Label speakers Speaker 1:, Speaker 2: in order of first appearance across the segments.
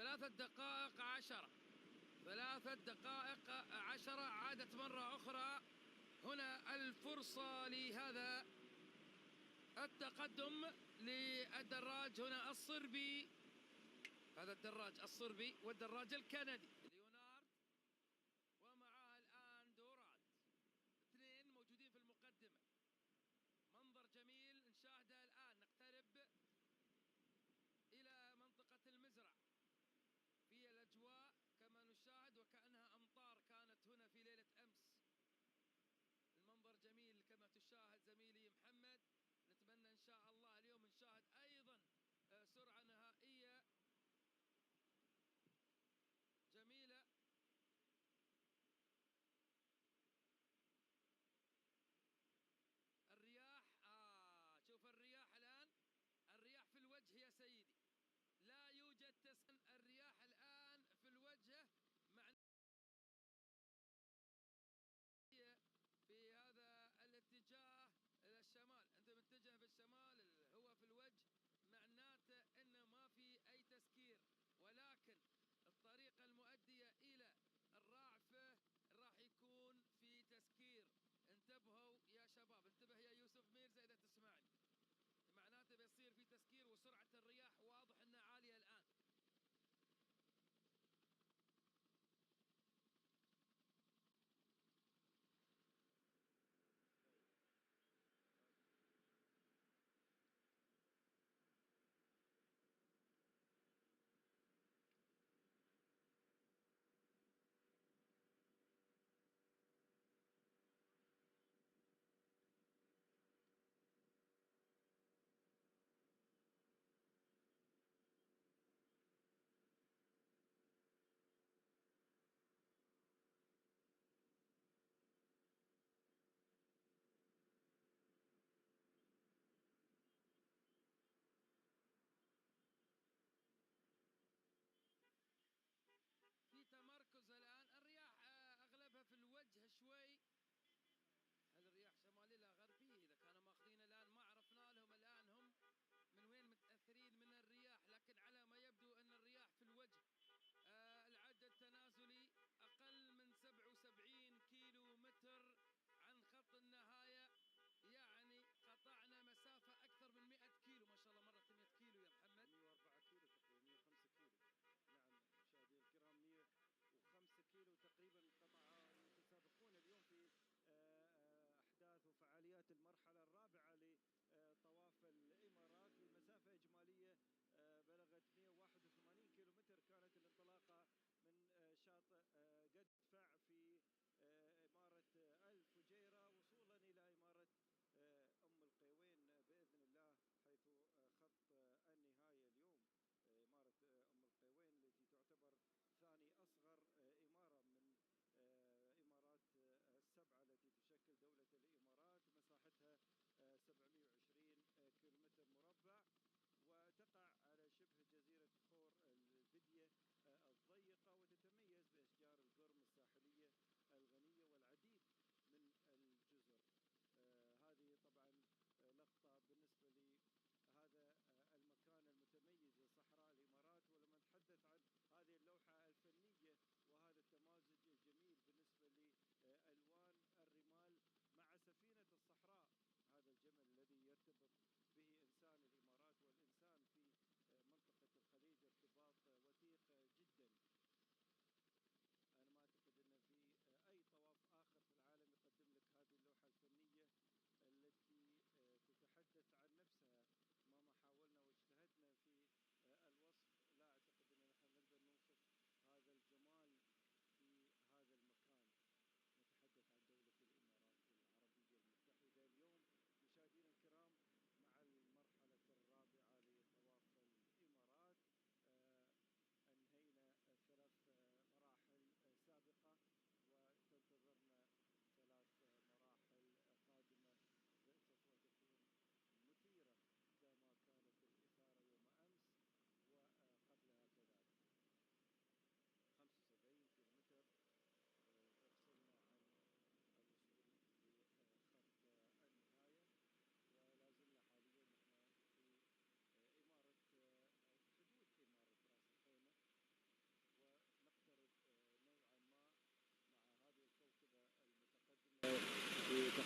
Speaker 1: 3 دقائق 10. 3 دقائق 10. عادت مرة أخرى هنا الفرصة لهذا التقدم للدراج هنا الصربي. هذا الدراج الصربي والدراج الكندي ليونارد، ومعها الآن دورات. اثنين موجودين في المقدمة. منظر جميل نشاهده الآن. نقترب إلى منطقة المزرع في الأجواء كما نشاهد، وكأنها أمطار كانت هنا في ليلة أمس. المنظر جميل كما تشاهد زميلي محمد. نتمنى إن شاء الله اليوم نشاهد أيضا سرعة نهائية جميلة.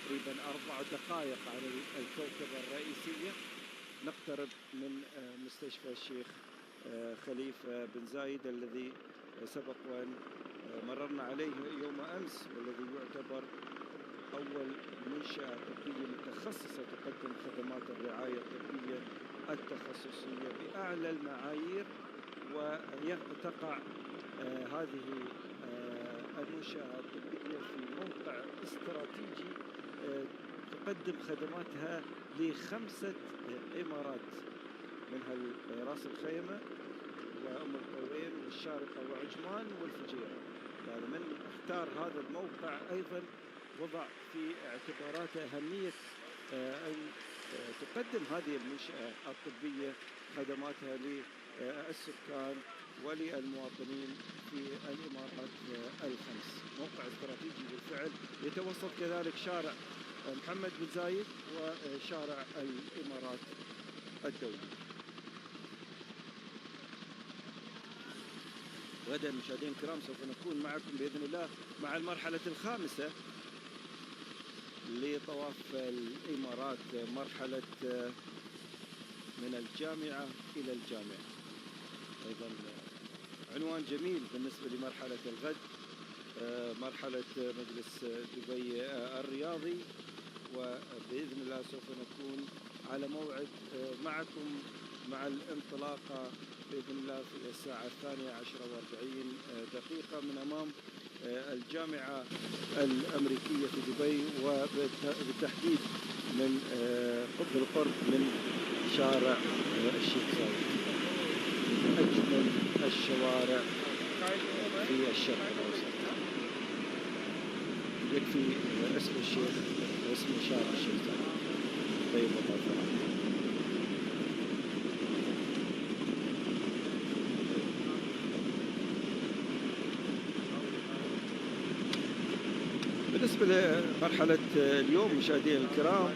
Speaker 2: تقريبا 4 دقائق على الكوكبة الرئيسية. نقترب من مستشفى الشيخ خليفة بن زايد الذي سبق وأن مررنا عليه يوم أمس، والذي يعتبر أول منشأة طبية متخصصة تقدم خدمات الرعاية الطبية التخصصية بأعلى المعايير. وتقع هذه المنشأة الطبية في موقع استراتيجي تقدم خدماتها ل5 إمارات، منها راس الخيمة وأم القوين والشارقة وعجمان والفجيرة. يعني من اختار هذا الموقع أيضا وضع في اعتباراته أهمية أن تقدم هذه المنشأة الطبية خدماتها للسكان وللمواطنين في الإمارات ال5. موقع استراتيجي بالفعل، يتوسط كذلك شارع محمد بن زايد وشارع الإمارات الدولي. غدا مشاهدينا الكرام سوف نكون معكم بإذن الله مع المرحلة الخامسة لطواف الإمارات، مرحلة من الجامعة إلى الجامعة. أيضا عنوان جميل بالنسبة لمرحلة الغد، مرحلة مجلس دبي الرياضي. وبإذن الله سوف نكون على موعد معكم مع الانطلاقة بإذن الله في الساعة 12:40 من أمام الجامعة الأمريكية في دبي، وبالتحديد من بالقرب من شارع الشيخ زايد، أجمل الشوارع في الشرق الأوسط. يكفي اسم الشيخ واسم شارع الشيخ زايد. طيب الله. بالنسبة لمرحلة اليوم مشاهدينا الكرام،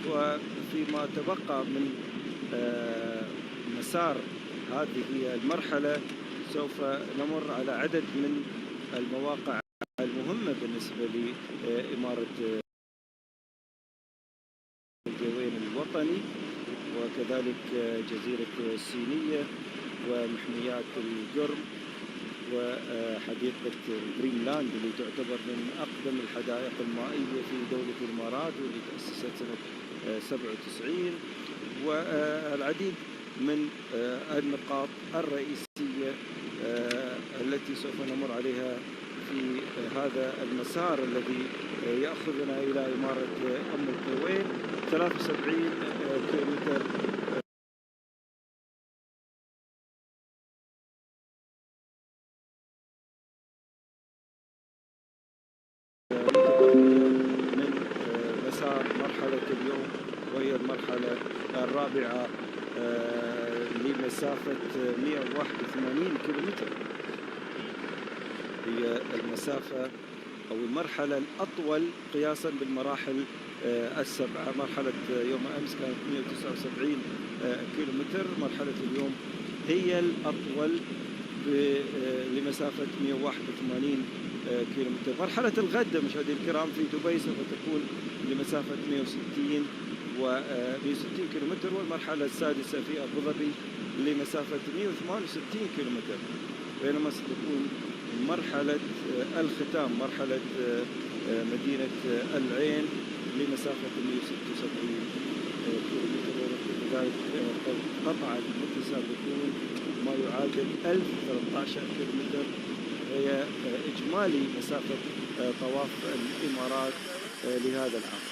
Speaker 2: وفيما تبقى من مسار هذه المرحلة سوف نمر على عدد من المواقع المهمة بالنسبة لإمارة بريكاوي الوطني، وكذلك جزيرة الصينية ومحميات القرم وحديقة دريم لاند اللي تعتبر من أقدم الحدائق المائية في دولة الإمارات، واللي تأسست سنة 97. والعديد من النقاط الرئيسية التي سوف نمر عليها في هذا المسار الذي يأخذنا إلى إمارة أم القوين، 73 كيلومتر من مسار مرحلة اليوم، وهي المرحلة الرابعة لمسافة 181 كيلومتر. هي المسافة أو المرحلة الأطول قياسا بالمراحل السبعة. مرحلة يوم أمس كانت 179 كيلومتر، مرحلة اليوم هي الأطول لمسافة 181 كيلومتر. مرحلة الغد مشاهدينا الكرام في دبي سوف تكون لمسافة 160 كيلومتر، والمرحلة السادسة في أبو ظبي لمسافة 168 كيلومتر، بينما ستكون مرحلة الختام مرحلة مدينة العين لمسافة 176 كيلومتر. ولذلك قطع المتسابقون ما يعادل 1013 كيلومتر، هي إجمالي مسافة طواف الإمارات لهذا العام.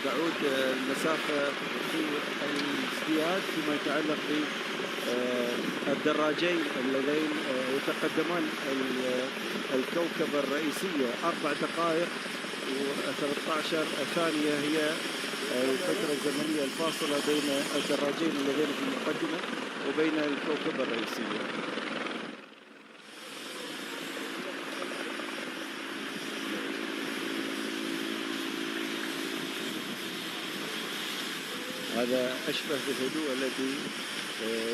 Speaker 2: تعود المسافة في الازدياد فيما يتعلق بالدراجين اللذين يتقدمان الكوكبة الرئيسية. 4 دقائق و13 ثانية هي الفترة الزمنية الفاصلة بين الدراجين اللذين في المقدمة وبين الكوكبة الرئيسية. هذا أشبه بالهدوء الذي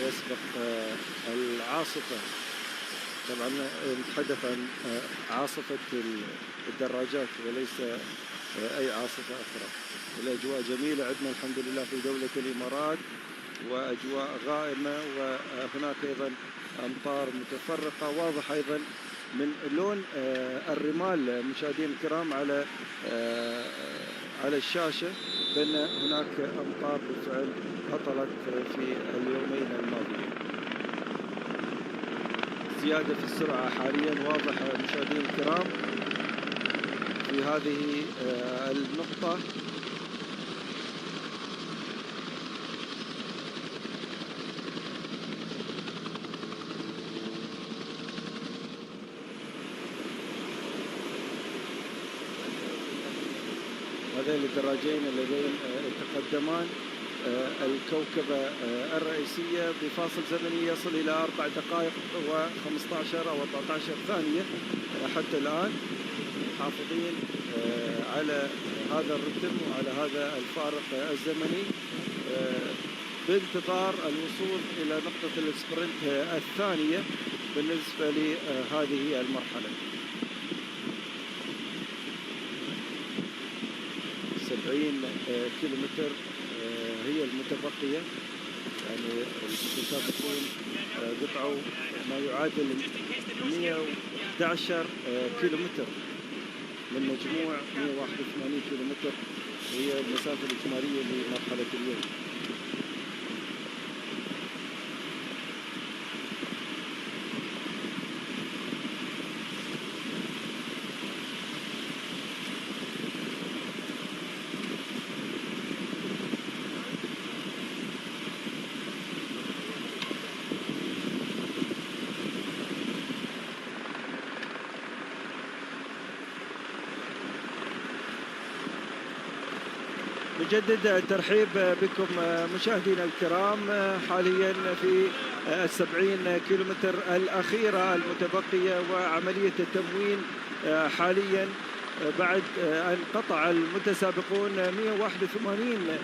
Speaker 2: يسبق العاصفة. طبعا نتحدث عن عاصفة الدراجات وليس أي عاصفة أخرى. الأجواء جميلة عندنا الحمد لله في دولة الإمارات، وأجواء غائمة، وهناك أيضا أمطار متفرقة. واضح أيضا من لون الرمال مشاهدينا الكرام على الشاشة بأن هناك أمطار بالفعل هطلت في اليومين الماضيين. زيادة في السرعة حاليا واضحة مشاهدينا الكرام في هذه النقطة. هذين الدراجين اللذين يتقدمان الكوكبة الرئيسية بفاصل زمني يصل إلى 4 دقائق و15 أو 14 ثانية حتى الآن، محافظين على هذا الرتم وعلى هذا الفارق الزمني بانتظار الوصول إلى نقطة السبرنت الثانية بالنسبة لهذه المرحلة. 70 كيلومتر هي المتبقية، يعني المتسابقون قطعوا ما يعادل 111 كيلومتر من مجموع 181 كيلومتر هي المسافة الإجمالية لمرحلة اليوم. نجدد الترحيب بكم مشاهدينا الكرام حاليا في 70 كيلومتر الأخيرة المتبقية، وعملية التموين حاليا بعد أن قطع المتسابقون 181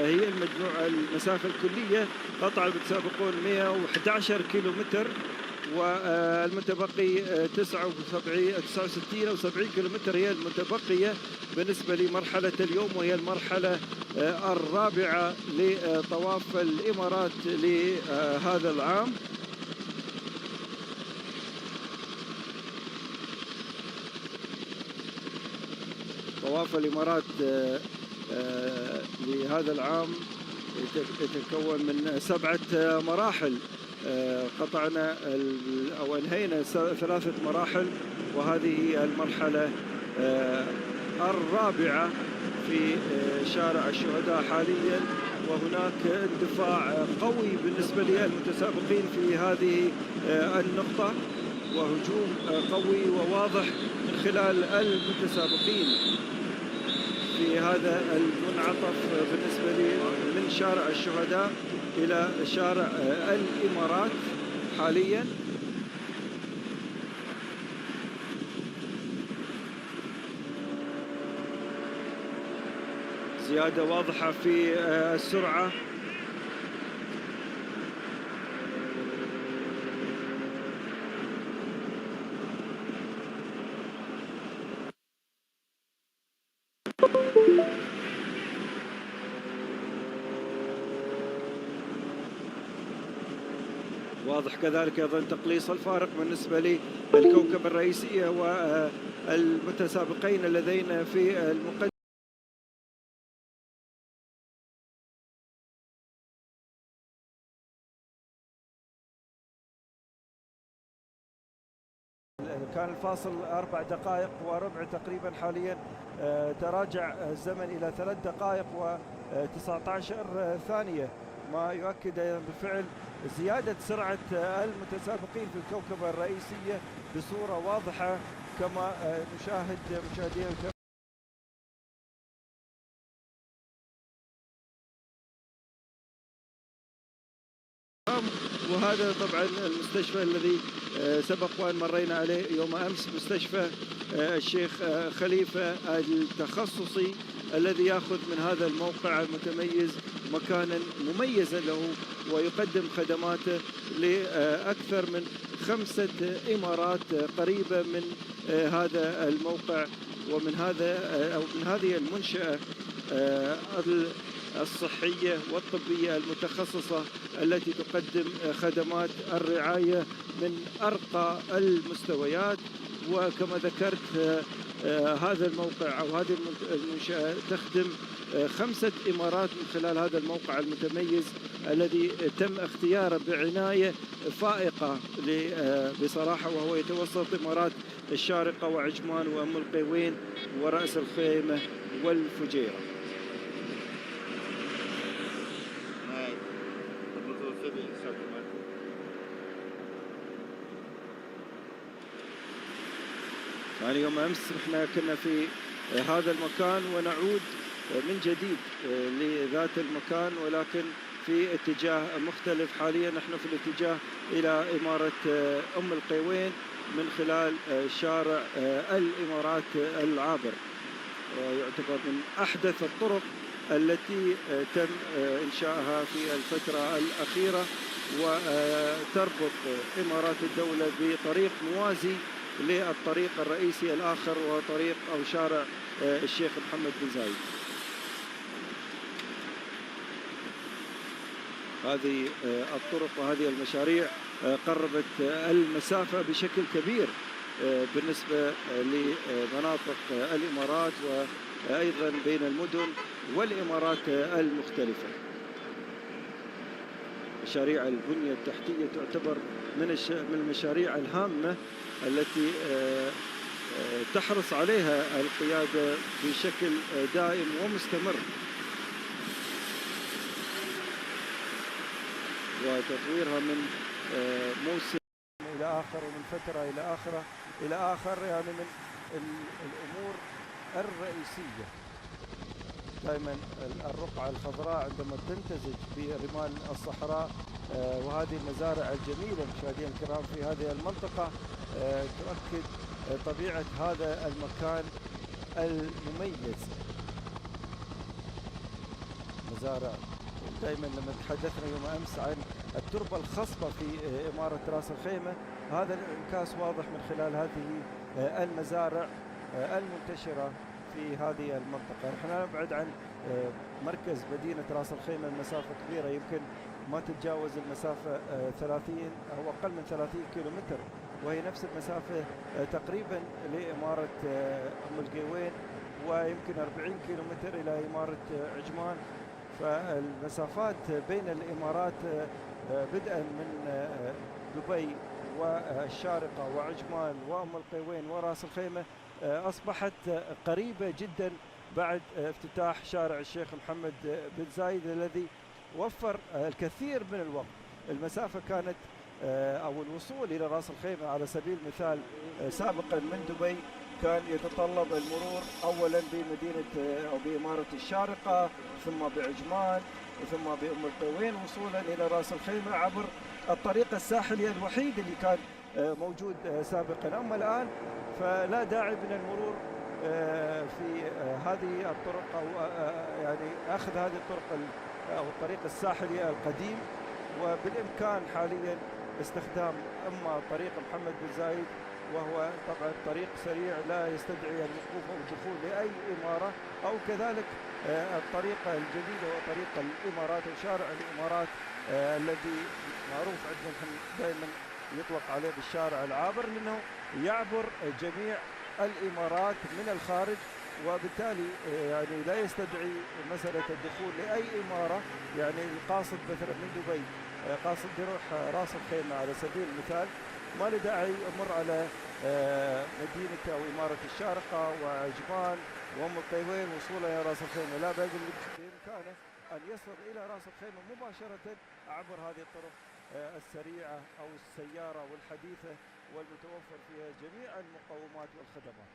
Speaker 2: هي المسافة الكلية، قطع المتسابقون 111 كيلومتر، والمتبقي 69 أو 70 كيلومتر هي المتبقية بالنسبة لمرحلة اليوم، وهي المرحلة الرابعة لطواف الإمارات لهذا العام. طواف الإمارات لهذا العام يتكون من 7 مراحل. قطعنا أو أنهينا 3 مراحل، وهذه المرحلة الرابعة في شارع الشهداء حاليا، وهناك اندفاع قوي بالنسبة للمتسابقين في هذه النقطة، وهجوم قوي وواضح من خلال المتسابقين في هذا المنعطف بالنسبة لي من شارع الشهداء إلى شارع الإمارات حاليا. زيادة واضحة في السرعة. واضح كذلك أيضا تقليص الفارق بالنسبة للكوكبة الرئيسية والمتسابقين اللذين في المقدمة. كان الفاصل 4 دقائق وربع تقريبا، حاليا تراجع الزمن إلى 3 دقائق و19 ثانية، ما يؤكد بالفعل زيادة سرعة المتسابقين في الكوكبة الرئيسية بصورة واضحة كما نشاهد مشاهدينا الكرام. وهذا طبعا المستشفى الذي سبق وأن مرينا عليه يوم أمس، مستشفى الشيخ خليفة التخصصي الذي يأخذ من هذا الموقع المتميز مكانا مميزا له، ويقدم خدماته لأكثر من 5 إمارات قريبة من هذا الموقع ومن هذه المنشأة الصحية والطبية المتخصصة التي تقدم خدمات الرعاية من أرقى المستويات. وكما ذكرت هذا الموقع أو هذه المنشأة تخدم 5 إمارات من خلال هذا الموقع المتميز الذي تم اختياره بعناية فائقة بصراحة، وهو يتوسط إمارات الشارقة وعجمان وأم القيوين ورأس الخيمة والفجيرة. يعني يوم أمس احنا كنا في هذا المكان ونعود من جديد لذات المكان، ولكن في اتجاه مختلف. حاليا نحن في الاتجاه إلى إمارة أم القيوين من خلال شارع الإمارات العابر، يعتبر من أحدث الطرق التي تم إنشائها في الفترة الأخيرة، وتربط إمارات الدولة بطريق موازي للطريق الرئيسي الآخر، وهو طريق أو شارع الشيخ محمد بن زايد. هذه الطرق وهذه المشاريع قربت المسافة بشكل كبير بالنسبة لمناطق الإمارات، وأيضا بين المدن والإمارات المختلفة. مشاريع البنية التحتية تعتبر من المشاريع الهامة التي تحرص عليها القيادة بشكل دائم ومستمر، وتطويرها من موسم إلى آخر ومن فترة إلى آخر يعني من الأمور الرئيسية. دائما الرقعة الخضراء عندما تمتزج برمال الصحراء وهذه المزارع الجميلة مشاهدينا الكرام في هذه المنطقة تؤكد طبيعة هذا المكان المميز. مزارع دائما لما تحدثنا يوم أمس عن التربة الخصبة في إمارة رأس الخيمة، هذا الانعكاس واضح من خلال هذه المزارع المنتشرة في هذه المنطقة. نحن نبعد عن مركز مدينة رأس الخيمة مسافة كبيرة، يمكن ما تتجاوز المسافة 30 أو أقل من 30 كيلومتر، وهي نفس المسافة تقريبا لإمارة أم القيوين، ويمكن 40 كيلومتر إلى إمارة عجمان. فالمسافات بين الإمارات بدءا من دبي والشارقة وعجمان وأم القيوين ورأس الخيمة أصبحت قريبة جدا بعد افتتاح شارع الشيخ محمد بن زايد الذي وفر الكثير من الوقت. المسافة كانت أو الوصول إلى رأس الخيمة على سبيل المثال سابقا من دبي كان يتطلب المرور أولا بمدينة أو بإمارة الشارقة، ثم بعجمان، ثم بأم القيوين، وصولا إلى رأس الخيمة عبر الطريق الساحلي الوحيد اللي كان موجود سابقا. أما الآن فلا داعي من المرور في هذه الطرق أو يعني أخذ هذه الطرق أو الطريق الساحلي القديم، وبالإمكان حاليا استخدام أما طريق محمد بن زايد، وهو طبعا طريق سريع لا يستدعي الوقوف أو الدخول لأي إمارة، أو كذلك الطريقة الجديدة وطريق الإمارات وشارع الإمارات الذي معروف عندنا دائما يطلق عليه بالشارع العابر، لأنه يعبر جميع الإمارات من الخارج، وبالتالي يعني لا يستدعي مسألة الدخول لأي إمارة. يعني القاصد مثلا من دبي قاصد يروح رأس الخيمة على سبيل المثال، ما له داعي يمر على مدينة أو إمارة الشارقة وعجمان وأم القيوين وصولا إلى رأس الخيمة، لا بل بإمكانه أن يصل إلى رأس الخيمة مباشرة عبر هذه الطرق السريعة أو السيارة والحديثة والمتوفر فيها جميع المقومات والخدمات.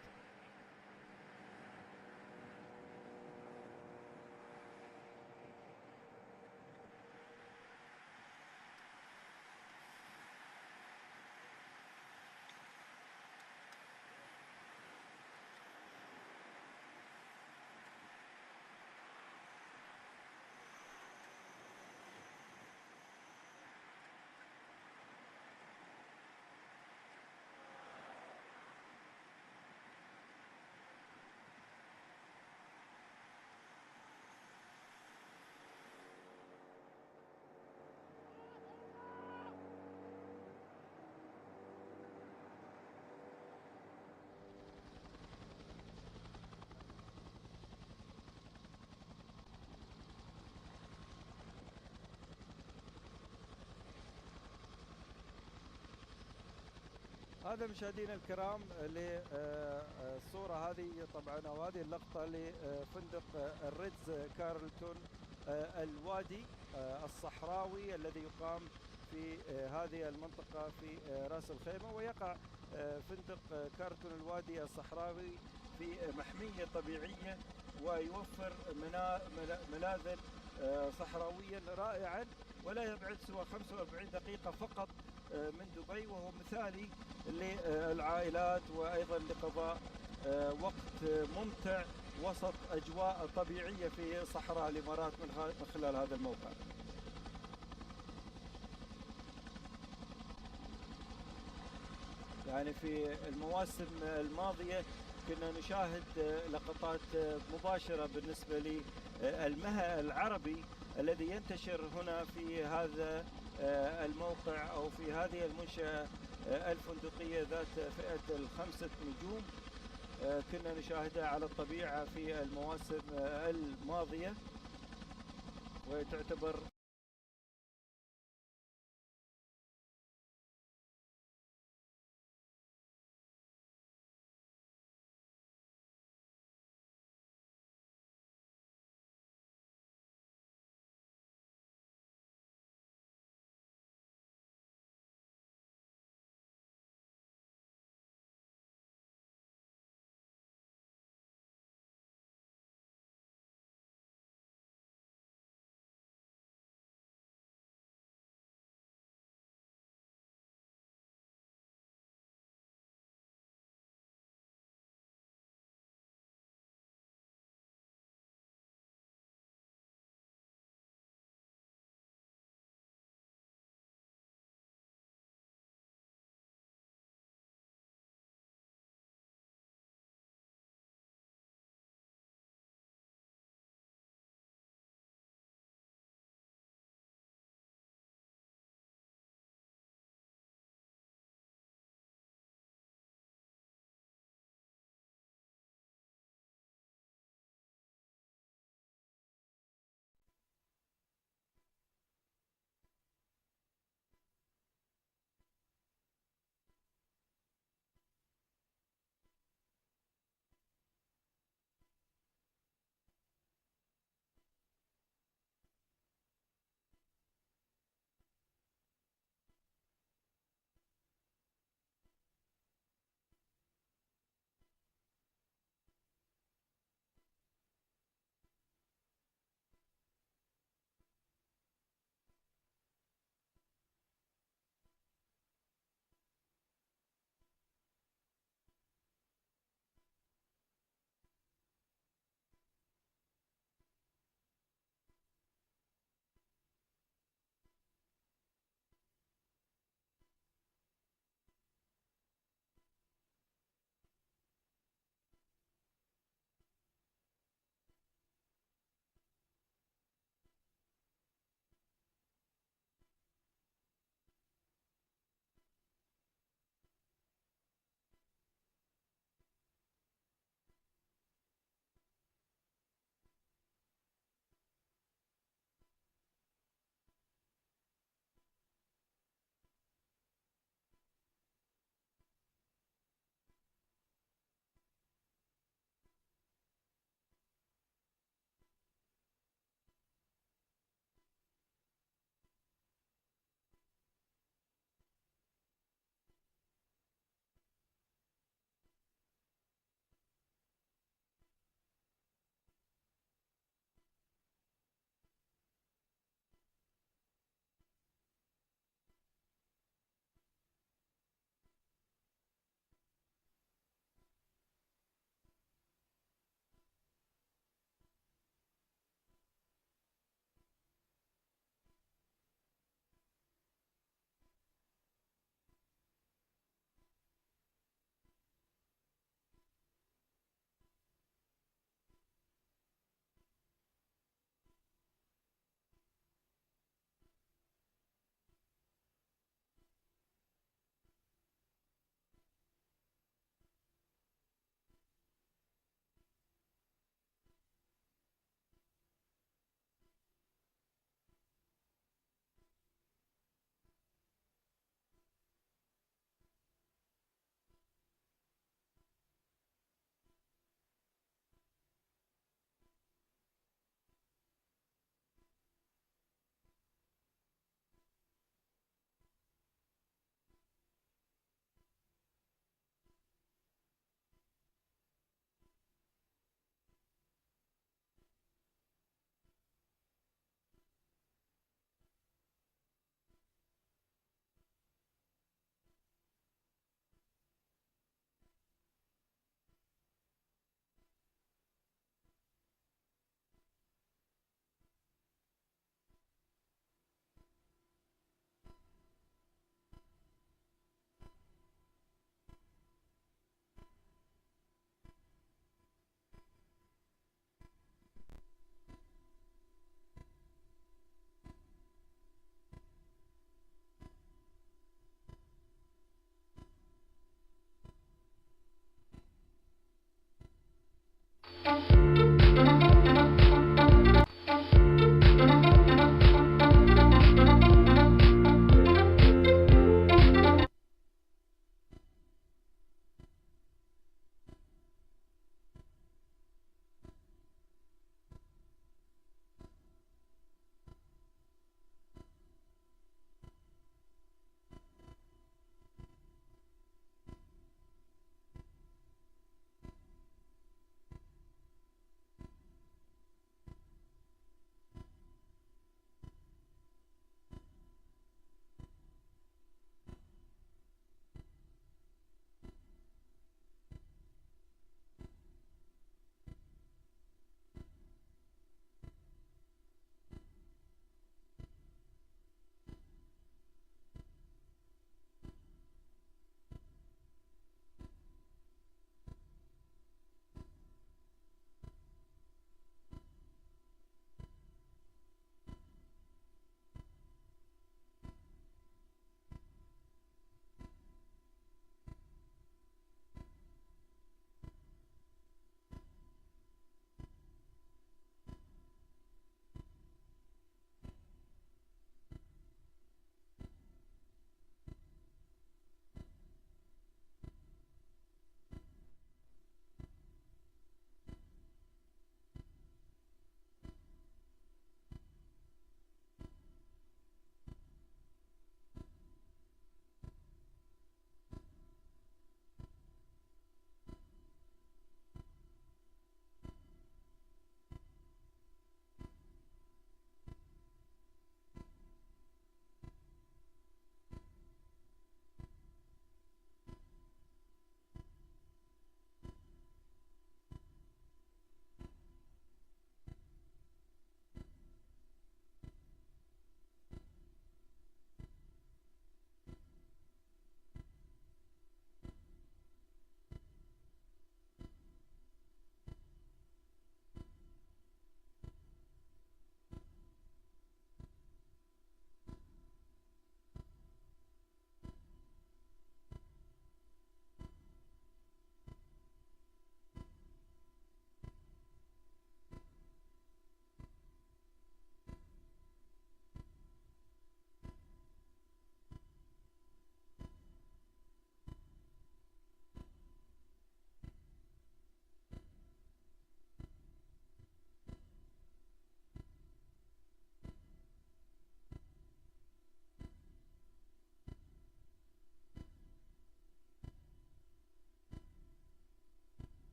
Speaker 2: هذا مشاهدينا الكرام للصورة هذه طبعا، أو هذه اللقطة لفندق الريتز كارلتون الوادي الصحراوي الذي يقام في هذه المنطقة في رأس الخيمة. ويقع فندق كارلتون الوادي الصحراوي في محمية طبيعية، ويوفر ملاذا صحراويا رائعا، ولا يبعد سوى 45 دقيقة فقط من دبي، وهو مثالي للعائلات وأيضا لقضاء وقت ممتع وسط أجواء طبيعية في صحراء الإمارات من خلال هذا الموقع. يعني في المواسم الماضية كنا نشاهد لقطات مباشرة بالنسبة للمها العربي الذي ينتشر هنا في هذا الموقع أو في هذه المنشأة الفندقية ذات فئة ال5 نجوم. كنا نشاهدها على الطبيعة في المواسم الماضية، وتعتبر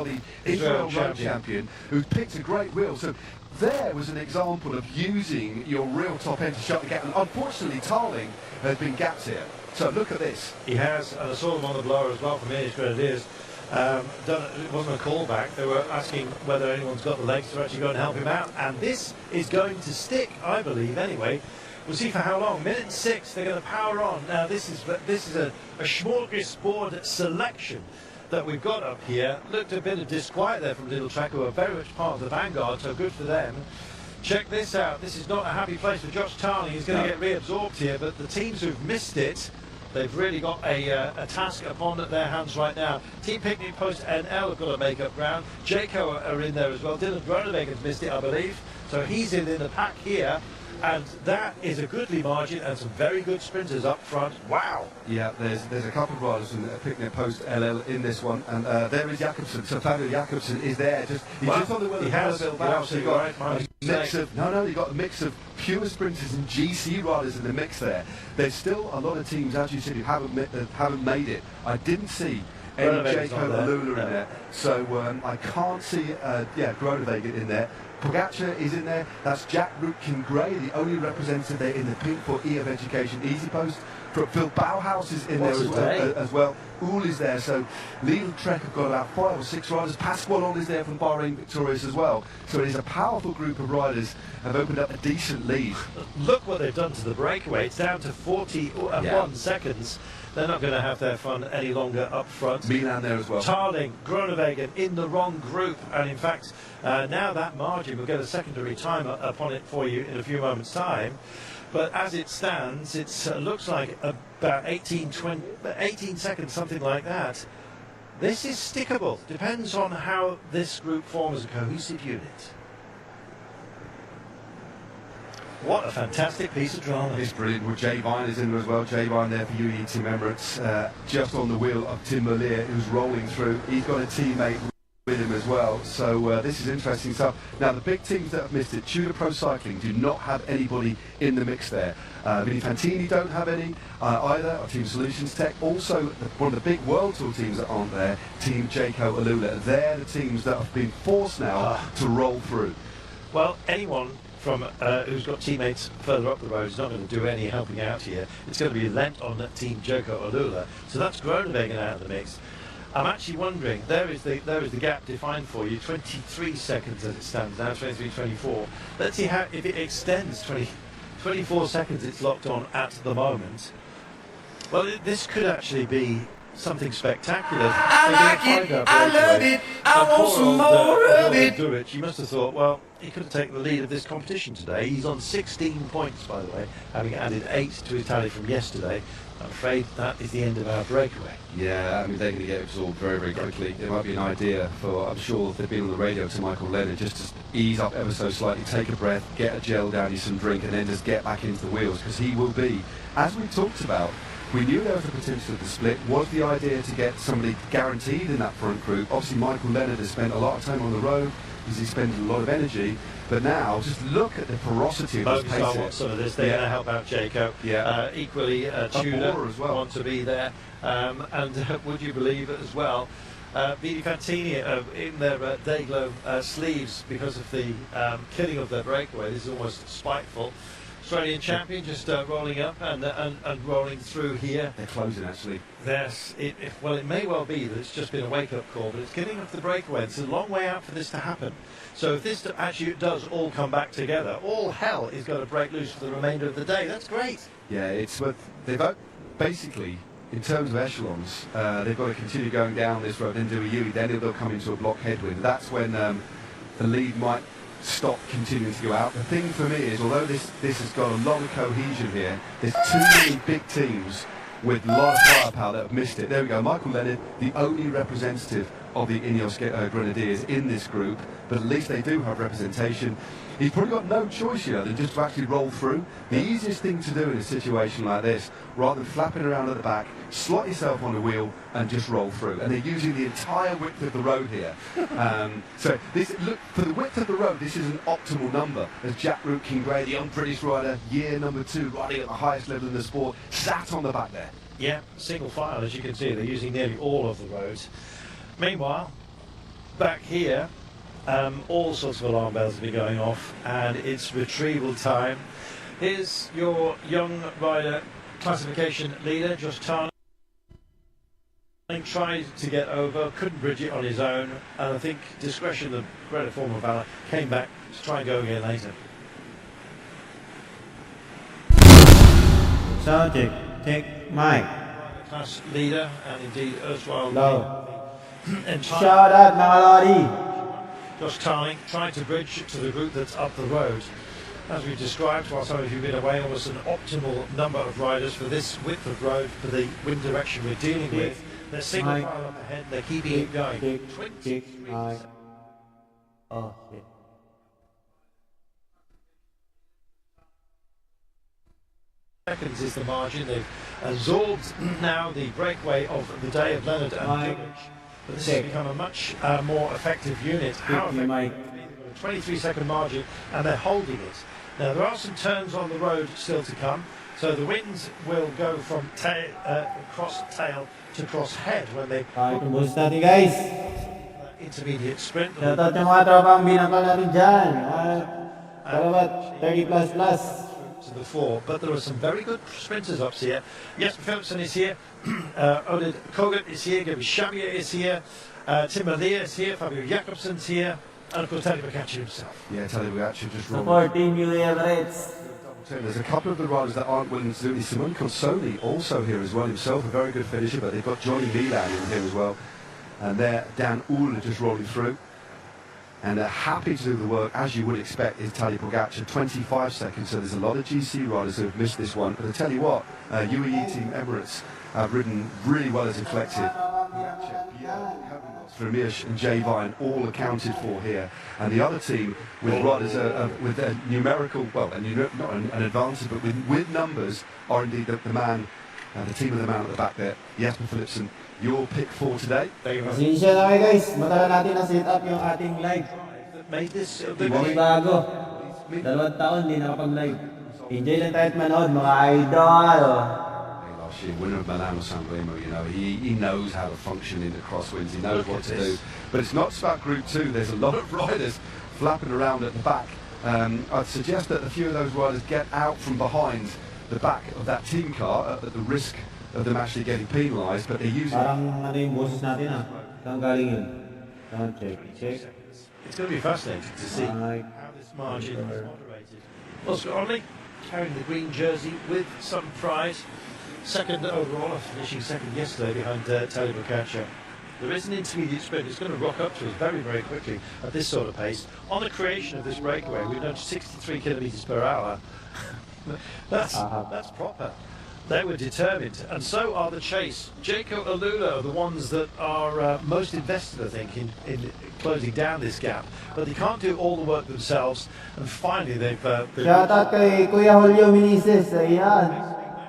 Speaker 3: well, the Israel Road champion, who's picked a great wheel. So there was an example of using your real top end to shut the gap. And unfortunately, Tarling has been gapped here. So look at this.
Speaker 4: He has, and I saw them on the blower as well from Irish Grenadiers. It wasn't a callback. They were asking whether anyone's got the legs to actually go and help him out. And this is going to stick, I believe, anyway. We'll see for how long. Minute 6, they're going to power on. Now, this is a smorgasbord selection that we've got up here. Looked a bit of disquiet there from Little Track, who are very much part of the vanguard, so good for them. Check this out. This is not a happy place for Josh Tarling. He's going to get reabsorbed here, but the teams who've missed it, they've really got a task upon their hands right now. Team Picnic Post NL have got to make up ground. Jayco are in there as well. Dylan Groeneweg's missed it, I believe. So he's in the pack here. And that is a goodly margin and some very good sprinters up front. Wow.
Speaker 3: Yeah, there's a couple of riders from Picnic Post LL in this one. And there is Jacobsen. So Fabio Jacobsen is there. He's just on the wheel.
Speaker 4: He has. You've got
Speaker 3: you've got a mix of pure sprinters and GC riders in the mix there. There's still a lot of teams, as you said, who haven't made it. I didn't see any Jayco Lula in there. So I can't see Groeneweg in there. Pogacar is in there. That's Jack Rootkin Gray, the only representative there in the pink for E of Education Easy Post. Phil Bauhaus is in there as well. Uhl is there. So Lidl Trek have got about 5 or 6 riders. Pasqualon is there from Bahrain Victorious as well. So it is a powerful group of riders have opened up a decent lead.
Speaker 4: Look what they've done to the breakaway. It's down to 41 seconds. They're not going to have their fun any longer up front.
Speaker 3: Milan there as well.
Speaker 4: Tarling, Groenewegen in the wrong group, and in fact now that margin, we'll get a secondary time upon it for you in a few moments' time. But as it stands, it looks like about 18 seconds, something like that. This is stickable. Depends on how this group forms as a cohesive unit. What a fantastic piece of drama.
Speaker 3: It's brilliant. Well, Jay Vine is in there as well. Jay Vine there for UAE Team Emirates, just on the wheel of Tim Merlier, who's rolling through. He's got a teammate with him as well. So this is interesting stuff. Now, the big teams that have missed it, Tudor Pro Cycling do not have anybody in the mix there. Vini Fantini don't have any either, or Team Solutions Tech. Also, one of the big World Tour teams that aren't there, Team Jayco Alula. They're the teams that have been forced now to roll through.
Speaker 4: Well, anyone from who's got teammates further up the road is not going to do any helping out here. It's going to be lent on that Team Jayco Alula. So that's Groenewegen out of the mix. I'm actually wondering, there is the gap defined for you, 23 seconds as it stands now, 23-24. Let's see how, if it extends 24 seconds it's locked on at the moment. Well, this could actually be something spectacular.
Speaker 5: I like it, I love it, I want some more of it.
Speaker 4: Duric, he must have thought, well, he could have taken the lead of this competition today. He's on 16 points, by the way, having added 8 to his tally from yesterday. I'm afraid that is the end of our breakaway.
Speaker 3: Yeah, I mean, they're going to get absorbed very, very quickly. It might be an idea for, I'm sure if they've been on the radio to Michael Leonard, just to ease up ever so slightly, take a breath, get a gel down you some drink, and then just get back into the wheels, because he will be, as we talked about, we knew there was a potential of the split. Was the idea to get somebody guaranteed in that front group? Obviously, Michael Leonard has spent a lot of time on the road because he's spending a lot of energy. But now, just look at the ferocity of this pace.
Speaker 4: Want some of this. They're going to help out Jayco.
Speaker 3: Yeah.
Speaker 4: Equally, Tudor as well want to be there. And would you believe it as well? Vini Fantini in their Dayglow sleeves because of the killing of their breakaway. This is almost spiteful. Australian champion just rolling up and rolling through here.
Speaker 3: They're closing actually.
Speaker 4: Yes, well, it may well be that it's just been a wake-up call, but it's getting up the breakaway. It's a long way out for this to happen. So if this actually does all come back together, all hell is going to break loose for the remainder of the day. That's great.
Speaker 3: Yeah, it's what they've basically, in terms of echelons, they've got to continue going down this road, then do a U, then they'll come into a block headwind. That's when the lead might stop continuing to go out. The thing for me is, although this has got a lot of cohesion here, there's too many big teams with a lot of firepower that have missed it. There we go, Michael Leonard, the only representative of the Ineos Grenadiers in this group, but at least they do have representation. He's probably got no choice here than just to actually roll through. The easiest thing to do in a situation like this, rather than flapping around at the back, slot yourself on a wheel and just roll through. And they're using the entire width of the road here. So look, for the width of the road, this is an optimal number. As Jack Rootkin Gray, the young British rider, year number 2, riding at the highest level in the sport, sat on the back there.
Speaker 4: Yeah, single file, as you can see. They're using nearly all of the roads. Meanwhile, back here, all sorts of alarm bells will be going off, and it's retrieval time. Here's your young rider classification leader, Josh Tarn. Tried to get over, couldn't bridge it on his own, and I think discretion, the greater form of valour, came back to try and go again later.
Speaker 6: Sound check, mic.
Speaker 4: Class leader, and indeed erstwhile
Speaker 6: Shout out mga lorry.
Speaker 4: Josh Tarling trying to bridge to the route that's up the road. As we described, while some of you have been away, almost an optimal number of riders for this width of road, for the wind direction we're dealing with. They're single file up ahead, they're keeping it going. 23
Speaker 6: Oh, shit.
Speaker 4: seconds is the margin. They've absorbed now the breakaway of the day of Leonard and Dubic. But this has become a much more effective unit. How effective? A 23-second margin, and they're holding it. Now there are some turns on the road still to come, so the winds will go from cross tail to cross head when they
Speaker 6: Kumusta natin guys?
Speaker 4: intermediate sprint.
Speaker 6: Shoutout yung mga tropang binakal natin dyan. Salamat, 30 plus.
Speaker 4: To the fore, but there are some very good sprinters up here. Jesper Philipsen is here, Oded Kogut is here, Gabi Xavier is here, Tim Malia is here, Fabio Jakobsen's here, and of course Tadej Pogacar himself.
Speaker 3: Yeah, Tadej Pogacar just rolled.
Speaker 6: Supporting you, Emirates.
Speaker 3: There's a couple of the riders that aren't willing to do it. Simone Consoli also here as well, himself a very good finisher, but they've got Johnny Milan in here as well. And there, Dan Uhl just rolling through. And they're happy to do the work, as you would expect, is Tadej Pogacar, 25 seconds. So there's a lot of GC riders who have missed this one. But I tell you what, UAE Team Emirates have ridden really well as a collective. Vermeersch and Jay Vine all accounted for here, and the other team with riders with a numerical, well, not an advantage, but with numbers, are indeed the man, the team of the man at the back there, Jesper Philipsen. Your pick for today?
Speaker 6: Pasensya na kayo guys, matagal natin na set up yung ating live.
Speaker 4: Made this
Speaker 6: Hindi bago. 2 taon di nakapag-live. Enjoy lang tayo at manood mga idol.
Speaker 3: Last year, winner of Milan or San Remo, you know, he knows how to function in the crosswinds, he knows what to do. But it's not just about Group 2, there's a lot of riders flapping around at the back. I'd suggest that a few of those riders get out from behind the back of that team car at the risk of them actually getting penalised, but they're using...
Speaker 6: Parang ano yung boses natin Saan galing yun? Sound check.
Speaker 4: It's going to be fascinating to see how this margin is moderated. Oscar Onley carrying the green jersey with some pride. Second overall, finishing second yesterday behind Tadej Pogacar. There is an intermediate sprint. It's going to rock up to us very, very quickly at this sort of pace. On the creation of this breakaway, we've done 63 kilometres per hour. That's proper. They were determined, and so are the chase. Jaco Alula are the ones that are most invested, I think, in closing down this gap. But they can't do all the work themselves, and finally they've...
Speaker 6: Shout out kay Kuya Julio Minises. Ayan.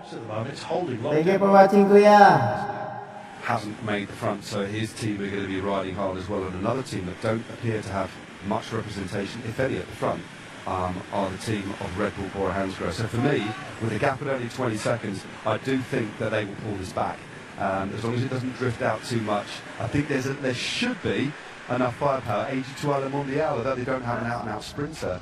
Speaker 4: At the moment, it's holding long.
Speaker 6: Thank you for watching, Kuya.
Speaker 3: Hasn't made the front, so his team are going to be riding hard as well. And another team that don't appear to have much representation, if any, at the front, are the team of Red Bull Bora Hansgrohe. So for me, with a gap of only 20 seconds, I do think that they will pull this back. As long as it doesn't drift out too much. I think there should be enough firepower. 82 Le Mondial, although they don't have an out-and-out sprinter,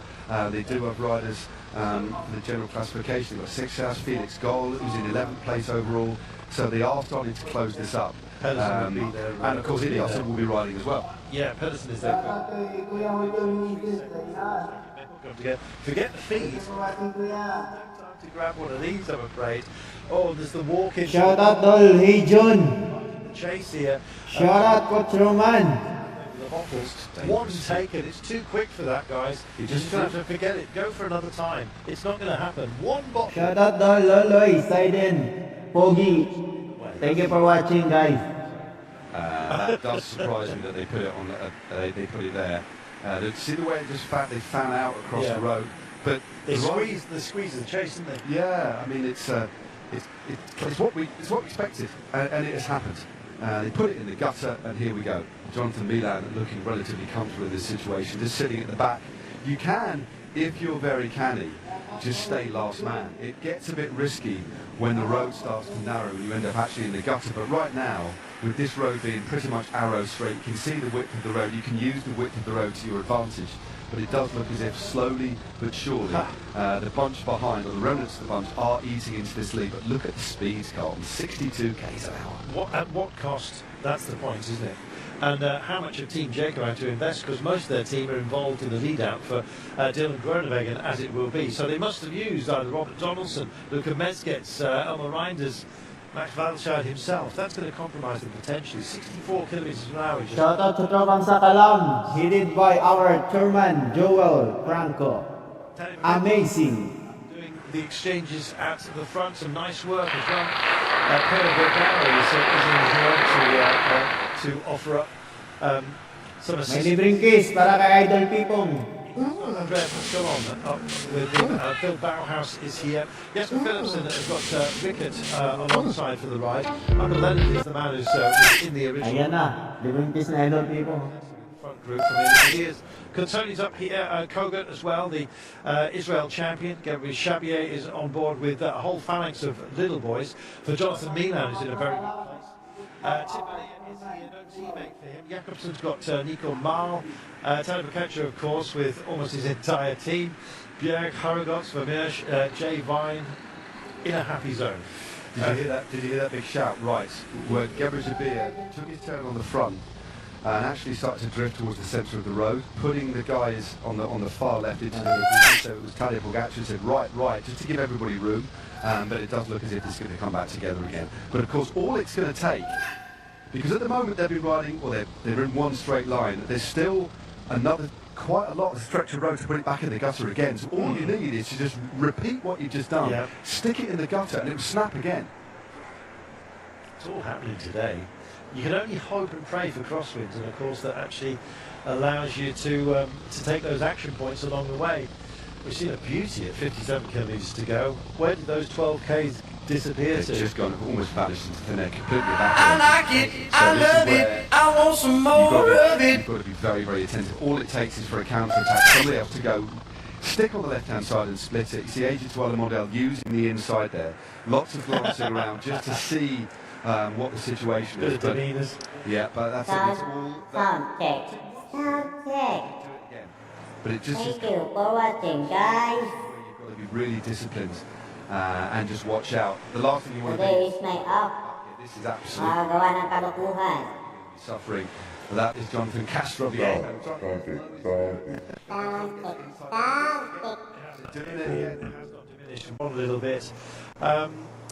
Speaker 3: they do have riders for the general classification. They've got 6 hours, Felix Goal, who's in 11th place overall. So they are starting to close this up. And of course, Ineos will be riding as well.
Speaker 4: Yeah, Pedersen is there. Forget the feed. Time to grab one of these, I'm afraid. Oh, there's the walk in.
Speaker 6: Shout out Dol, hey John.
Speaker 4: The chase here.
Speaker 6: Shout out Coach Roman.
Speaker 4: The bottles. One taken. It's too quick for that, guys. You just have to forget it. Go for another time. It's not going to happen. One bottle.
Speaker 6: Shout out Dol, Loloy, Saiden, Pogi. Thank you for watching, guys.
Speaker 3: That does surprise me that they put it on. They put it there. See the way it just they fan out across the road, but
Speaker 4: they squeeze the chase, didn't they?
Speaker 3: Yeah, I mean it's what we expected, and it has happened. They put it in the gutter, and here we go. Jonathan Milan looking relatively comfortable in this situation, just sitting at the back. You can, if you're very canny, just stay last man. It gets a bit risky when the road starts to narrow and you end up actually in the gutter. But right now, with this road being pretty much arrow straight, you can see the width of the road, you can use the width of the road to your advantage, but it does look as if slowly but surely the bunch behind, or the remnants of the bunch, are easing into this lead. But look at the speeds, Carlton, 62 k's an hour.
Speaker 4: At what cost? That's the point, isn't it? And how much have Team Jacob had to invest, because most of their team are involved in the lead-out for Dylan Groenewegen, as it will be. So they must have used either Robert Donaldson, Luca Mezgets, Elmer Reinders, Max Walscheid himself. That's going to compromise them potentially. 64 kilometres an hour.
Speaker 6: Shout out to Trovang Sakalam, headed by our chairman, Joel Franco. Amazing.
Speaker 4: Doing the exchanges at the front, some nice work as well. Breakaway is in here to offer up some assistance.
Speaker 6: May libreng kiss para kay Idol Pipong.
Speaker 4: Andrea Pascalon with him. Phil Bauhaus is here. Jesper Philipsen has got Rickett alongside for the ride. Michael Leonard is the man who's in the original.
Speaker 6: Ayan na, libreng kiss na Idol Pipong.
Speaker 4: Front group from him. Contoni's up here, Kogut as well, the Israel champion. Gabriel Chabier is on board with a whole phalanx of little boys. For Jonathan Milan, who's in a very good place. TAMBAYAN is here, no teammate for him. Jakobsen's got Nico Maal. Tadej Pogačar, of course, with almost his entire team. Bjerg, Harragots, Vermeersch, Jay Vine, in a happy zone.
Speaker 3: Did you hear that big shout? Right, where Gabriel Chabier took his turn on the front and actually started to drift towards the centre of the road, putting the guys on the far left into the so it was Tadej Pogačar said right, just to give everybody room. But it does look as if it's going to come back together again. But of course, all it's going to take, because at the moment they've been riding, or they're in one straight line, there's still quite a lot of stretch of road to put it back in the gutter again. So all you need is to just repeat what you've just done, stick it in the gutter, and it will snap again.
Speaker 4: It's all happening today. You can only hope and pray for crosswinds, and of course that actually allows you to take those action points along the way. We've seen a beauty at 57 kilometres to go. Where did those 12Ks disappear to?
Speaker 3: It's just gone, almost vanished into thin air, completely back.
Speaker 5: I like it, I love it, I want some more of it.
Speaker 3: You've got to be very, very attentive. All it takes is for a counter-attack, somebody else to go, stick on the left-hand side and split it. You see Etoile Model using the inside there. Lots of glancing around just to see what the situation is.
Speaker 4: But,
Speaker 3: yeah, but that's it. It's all
Speaker 7: Sound check. Sound check.
Speaker 3: But it just
Speaker 7: Thank you for watching, guys.
Speaker 3: You've got to be really disciplined and just watch out. The last thing you want to
Speaker 7: Today
Speaker 3: do
Speaker 7: is my off.
Speaker 3: this is absolutely
Speaker 7: Makagawa ng kalukuhan.
Speaker 3: suffering. That is Jonathan Castro.
Speaker 7: Sound check.
Speaker 3: Doing it again.
Speaker 4: it has not diminished one little bit.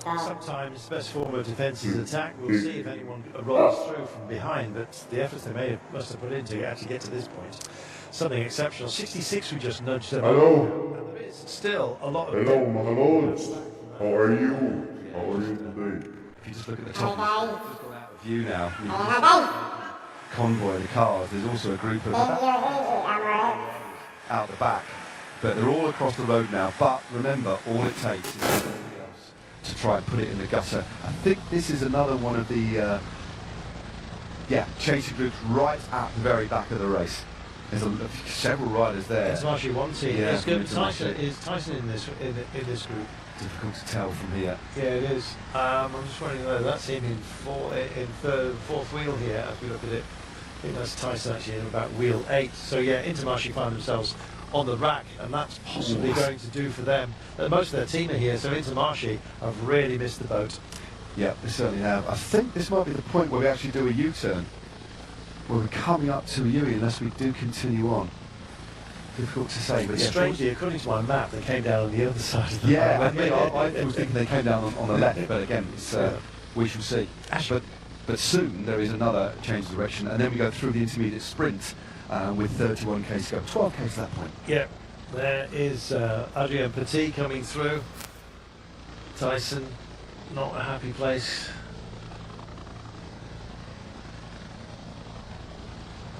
Speaker 4: Sometimes the best form of defence is attack. We'll see if anyone rolls through from behind, but the efforts they must have put in to actually get to this point. Something exceptional. 66 we just nudged them.
Speaker 8: Hello.
Speaker 4: And there is still a lot of...
Speaker 8: Hello, my lords. How are you? How are you today?
Speaker 3: If you just look at the top,
Speaker 7: Hi,
Speaker 3: it's just gone out of view now. You can
Speaker 7: guys.
Speaker 3: just convoy the cars. There's also a group of out the back, but they're all across the road now. But remember, all it takes is somebody else to try and put it in the gutter. I think this is another one of the chasing groups right at the very back of the race. There's several riders there.
Speaker 4: It's actually one team.
Speaker 3: Yeah,
Speaker 4: It's good.
Speaker 3: Intermarché.
Speaker 4: Is Tyson in this group?
Speaker 3: Difficult to tell from here.
Speaker 4: Yeah, it is. I'm just wondering whether that's him in fourth wheel here as we look at it. I think that's Tyson actually in about wheel 8. So yeah, Intermarché find themselves on the rack, and that's possibly going to do for them. Most of their team are here, so Intermarché have really missed the boat.
Speaker 3: Yeah, they certainly have. I think this might be the point where we actually do a U-turn. Where we're coming up to a U-turn unless we do continue on. Difficult to say, but yeah.
Speaker 4: Strangely, according to my map, they came down on the other side of the
Speaker 3: Yeah,
Speaker 4: highway.
Speaker 3: I was thinking they came down on the left, but again, it's, we shall see. But soon there is another change of direction, and then we go through the intermediate sprint with 31 k's to go, 12 k's at that point.
Speaker 4: Yeah, there is Adrien Petit coming through. Tyson, not a happy place.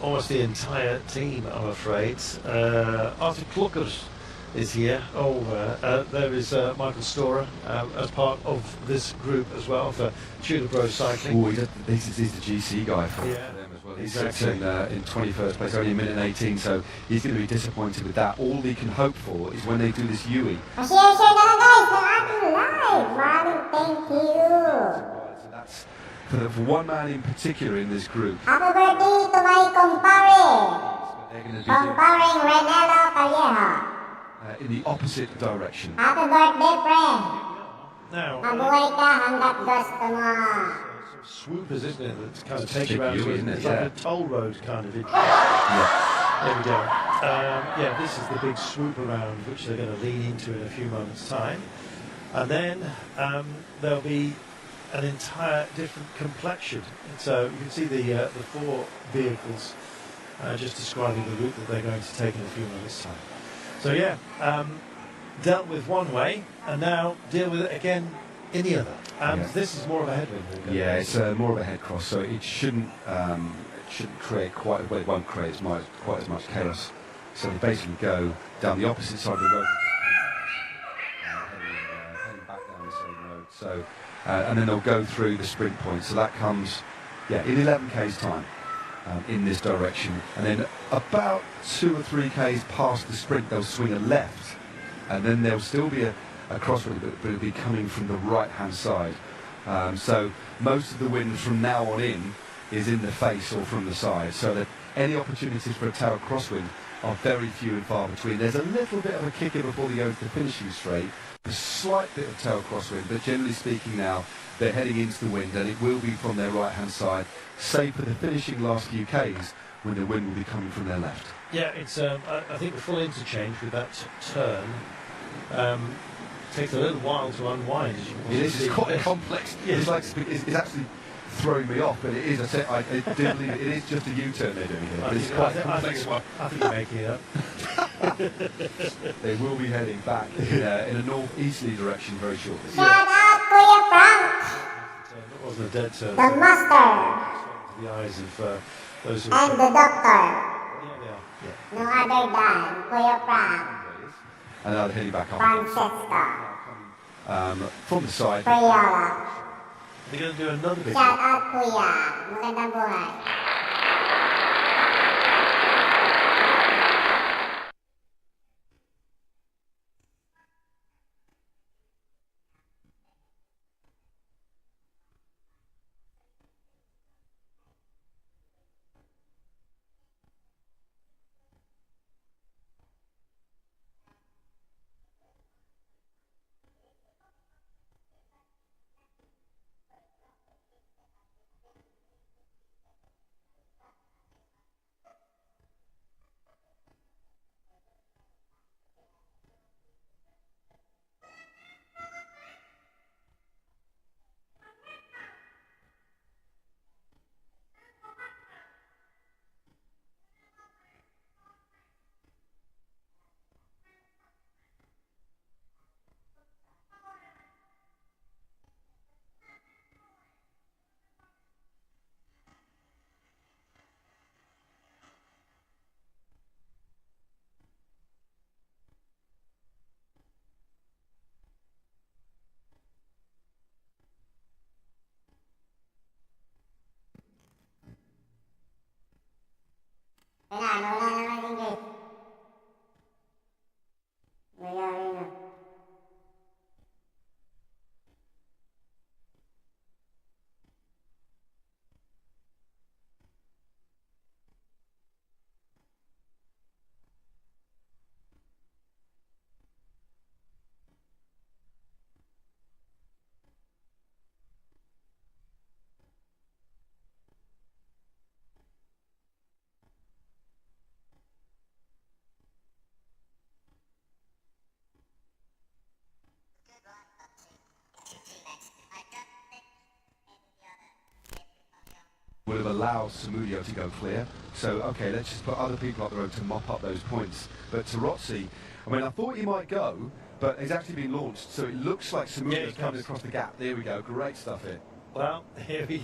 Speaker 4: Almost the entire team, I'm afraid. Arthur Klokkers is here. There is Michael Storer as part of this group as well for Tudor Bros Cycling.
Speaker 3: Oh, he's the GC guy for them as well. He sits in 21st place, only a minute and 18, so he's going to be disappointed with that. All he can hope for is when they do this UE.
Speaker 7: Pasensya na guys, sa ating live. Maraming thank you.
Speaker 3: So that's for one man in particular in this group.
Speaker 7: Happy birthday to my compare.
Speaker 3: They're going to be doing,
Speaker 7: Comparing Renelo Calleja.
Speaker 3: in the opposite direction.
Speaker 7: Happy birthday, friend.
Speaker 4: Now,
Speaker 7: Mabuhay ka hanggat gusto mo.
Speaker 4: swoopers, isn't it? That kind of
Speaker 3: It's
Speaker 4: take you around,
Speaker 3: big, isn't it?
Speaker 4: it's like
Speaker 3: Yeah.
Speaker 4: a toll road kind of.
Speaker 3: Yeah.
Speaker 4: There we go. Yeah, this is the big swoop around, which they're going to lean into in a few moments' time. And then there'll be an entire different complexion. So you can see the 4 vehicles just describing the route that they're going to take in a few moments' time. So yeah, dealt with one way, and now deal with it again in the other. And this is more of a headwind.
Speaker 3: Yeah, it's more of a head cross, so it shouldn't create quite, well, it won't create quite as much chaos. So they basically go down the opposite side of the road, heading back down the same road. So, and then they'll go through the sprint point. So that comes, in 11 k's time in this direction, and then about 2 or 3 k's past the sprint, they'll swing a left, and then there'll still be a crossroad, but it'll be coming from the right-hand side. So most of the wind from now on in is in the face or from the side, so that any opportunities for a tail crosswind are very few and far between. There's a little bit of a kicker before they go into the finishing straight, a slight bit of tail crosswind, but generally speaking now they're heading into the wind, and it will be from their right-hand side, save for the finishing last few k's when the wind will be coming from their left.
Speaker 4: Yeah, it's I think the full interchange with that turn takes a little while to unwind. As you can
Speaker 3: It is,
Speaker 4: see.
Speaker 3: it's quite complex.
Speaker 4: Yes.
Speaker 3: It's actually throwing me off, but it is. I do believe it is just a U-turn they're doing here, but it's quite a complex one.
Speaker 4: I think you're making it up.
Speaker 3: They will be heading back in a north-easterly direction very shortly.
Speaker 7: Shout out Kuya Frank,
Speaker 4: It wasn't a dead turn.
Speaker 7: the master,
Speaker 4: The eyes of those who
Speaker 7: and the doctor.
Speaker 4: Yeah, they are. Yeah.
Speaker 7: No other than Kuya Frank,
Speaker 3: And now they're heading back up
Speaker 7: Francesco,
Speaker 3: from the side.
Speaker 7: Priola.
Speaker 4: They're going to do another big
Speaker 7: Shout out Kuya, magandang buhay. Wala naman English. Mayari na.
Speaker 3: Would have allowed Samudio to go clear. So, okay, let's just put other people up the road to mop up those points. But Tarozzi, I mean, I thought he might go, but he's actually been launched, so it looks like Samudio's coming across the gap. There we go, great stuff here.
Speaker 4: Well, here we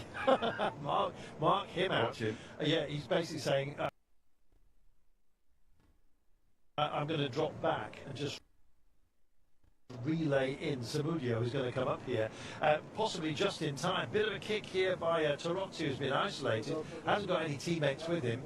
Speaker 4: mark him out.
Speaker 3: Watch him.
Speaker 4: Yeah, he's basically saying, I'm going to drop back and just relay in. Samudio is going to come up here, possibly just in time. Bit of a kick here by Tarozzi, who's been isolated, hasn't got any teammates with him.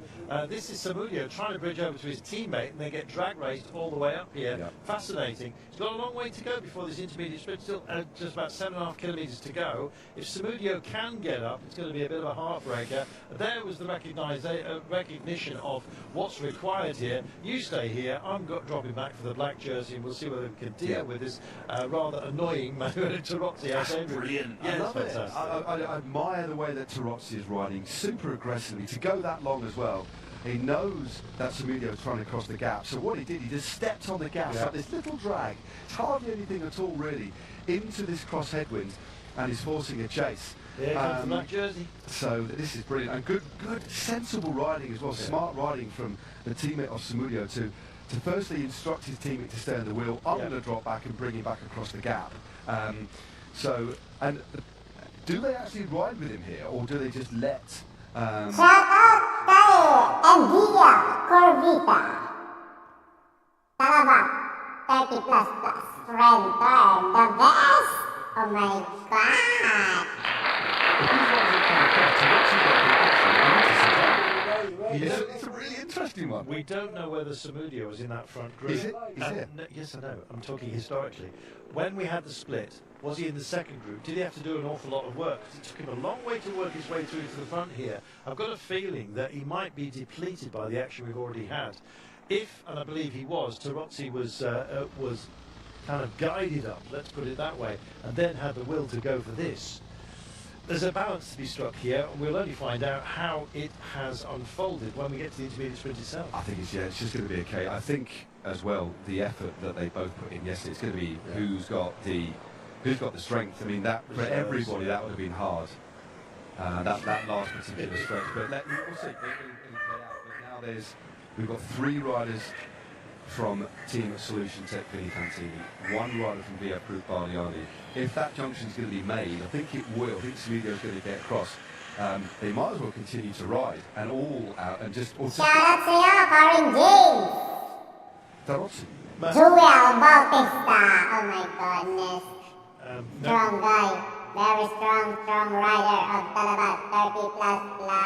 Speaker 4: This is Samudio trying to bridge over to his teammate and then get drag raced all the way up here.
Speaker 3: Yeah.
Speaker 4: Fascinating. He's got a long way to go before this intermediate sprint, still just about 7.5 kilometres to go. If Samudio can get up, it's going to be a bit of a heartbreaker. There was the recognition of what's required here. You stay here, I'm dropping back for the black jersey, and we'll see whether we can deal with this rather annoying Manuel Tarozzi.
Speaker 3: That's brilliant.
Speaker 4: Yeah,
Speaker 3: I love it.
Speaker 4: fantastic.
Speaker 3: I admire the way that Tarozzi is riding super aggressively to go that long as well. He knows that Samudio is trying to cross the gap, so what he did, he just stepped on the gas like this little drag. It's hardly anything at all really into this cross headwind, and he's forcing a chase.
Speaker 4: Here comes the black jersey.
Speaker 3: So this is brilliant, and good sensible riding as well. Smart riding from the teammate of Samudio to firstly instruct his teammate to stay on the wheel. I'm going to drop back and bring him back across the gap. Do they actually ride with him here, or do they just let?
Speaker 7: Shout out kay Endia Corvita. Talabat 30 plus plus. Friend turn the best. Oh my god.
Speaker 3: It's a really interesting one.
Speaker 4: We don't know whether Samudio was in that front group.
Speaker 3: Is it?
Speaker 4: No, yes, I know. I'm talking historically. When we had the split, was he in the second group? Did he have to do an awful lot of work? Because it took him a long way to work his way through to the front here. I've got a feeling that he might be depleted by the action we've already had. If, and I believe he was, Tarozzi was kind of guided up, let's put it that way, and then had the will to go for this. There's a balance to be struck here, and we'll only find out how it has unfolded when we get to the intermediate sprint itself.
Speaker 3: I think it's just going to be okay. I think as well the effort that they both put in yesterday, it's going to be who's got the strength. I mean, that for everybody that would have been hard. That last particular stretch, but we'll see. It'll play out. But now we've got 3 riders from Team Solution Tech Fantini, 1 rider from VF Group Bardiani. If that junction is going to be made, I think it will. I think Samudio is going to get across. They might as well continue to ride and all out and just.
Speaker 7: Shout out to you, Karin James.
Speaker 3: Tarozzi.
Speaker 7: Joel Bautista. Oh my goodness. Strong guy. Very strong rider of Talabat 30 plus plus.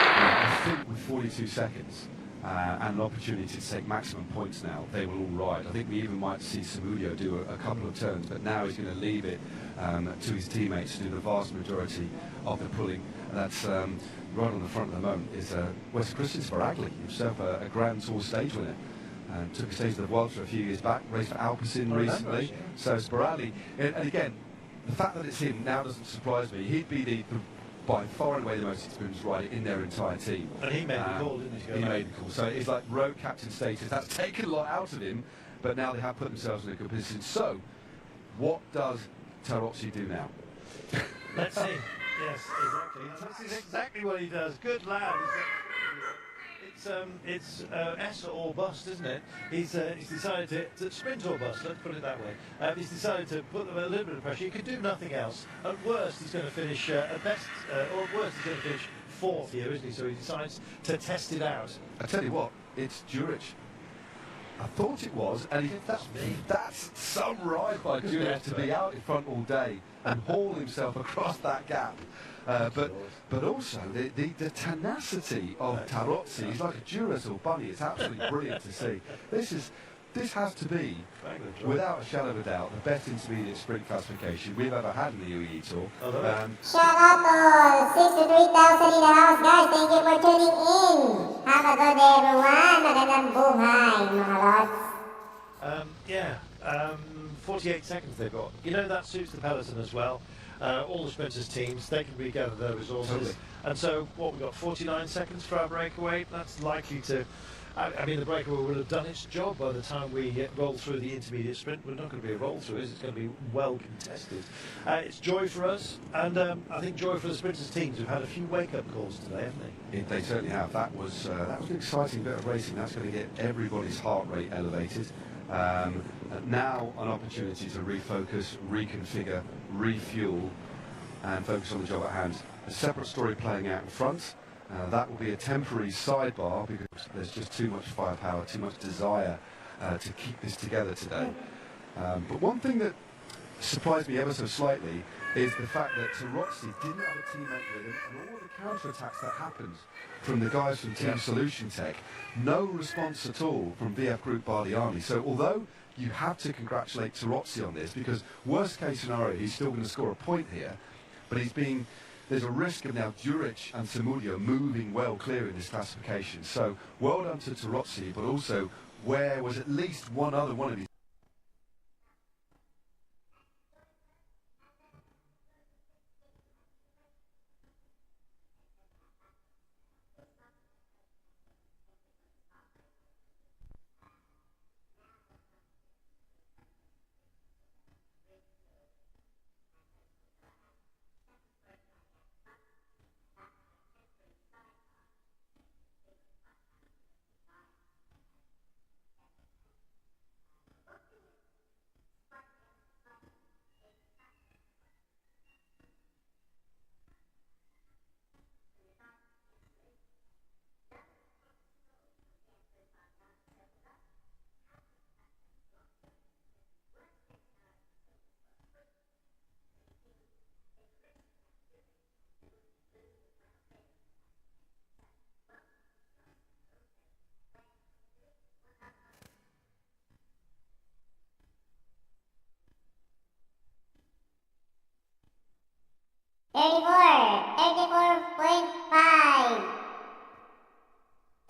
Speaker 3: I think with 42 seconds and an opportunity to take maximum points now, they will all ride. I think we even might see Samudio do a couple of turns, but now he's going to leave it to his teammates to do the vast majority of the pulling. And that's right on the front at the moment is Christian Sparagli, himself a Grand Tour stage winner. Took a stage of the Vuelta a few years back, raced for Alpecin recently. So Sparagli, and again, the fact that it's him now doesn't surprise me. He'd be the by far and away the most experienced rider in their entire team.
Speaker 4: And he made the call, didn't he?
Speaker 3: He made the call. So it's like road captain status. That's taken a lot out of him, but now they have put themselves in a good position. So, what does Tarozzi do now?
Speaker 4: Let's see. Yes, exactly. This is exactly what he does. Good lad. It's S or bust, isn't it? He's decided to sprint or bust. Let's put it that way. He's decided to put them a little bit of pressure. He could do nothing else. At worst, he's going to finish at best, or at worst, he's going to finish 4th here, isn't he? So he decides to test it out.
Speaker 3: I tell you what, it's Juric. I thought it was, and that's some ride by Juric to be out in front all day and haul himself across that gap. But also the tenacity of Tarozzi. He's like a Duracell bunny. It's absolutely brilliant to see. This has to be, without a shadow of a doubt, the best intermediate sprint classification we've ever had in the UAE Tour.
Speaker 7: Shout out to 63,000 in the house, guys. Thank you for tuning in. Have a good day, everyone. Magandang buhay, mga lods.
Speaker 4: 48 seconds they've got. You know, that suits the Peloton as well. All the sprinters' teams, they can regather their resources.
Speaker 3: Totally.
Speaker 4: And so, what, we've got 49 seconds for our breakaway. That's likely to... I mean, the breakaway will have done its job by the time we roll through the intermediate sprint. We're not going to be a roll through, it's going to be well contested. It's joy for us, and I think joy for the sprinters' teams who've had a few wake-up calls today, haven't they?
Speaker 3: They certainly have. That was an exciting bit of racing. That's going to get everybody's heart rate elevated. Now an opportunity to refocus, reconfigure, refuel, and focus on the job at hand. A separate story playing out in front. That will be a temporary sidebar because there's just too much firepower, too much desire to keep this together today. But one thing that surprised me ever so slightly is the fact that Tarozzi didn't have a teammate with him, and all the counter-attacks that happened from the guys from Team Solution Tech, no response at all from VF Group Bardiani. So although you have to congratulate Tarozzi on this, because worst case scenario, he's still going to score a point here, but there's a risk of now Djuric and Samudio moving well clear in this classification. So well done to Tarozzi, but also where was at least one of these.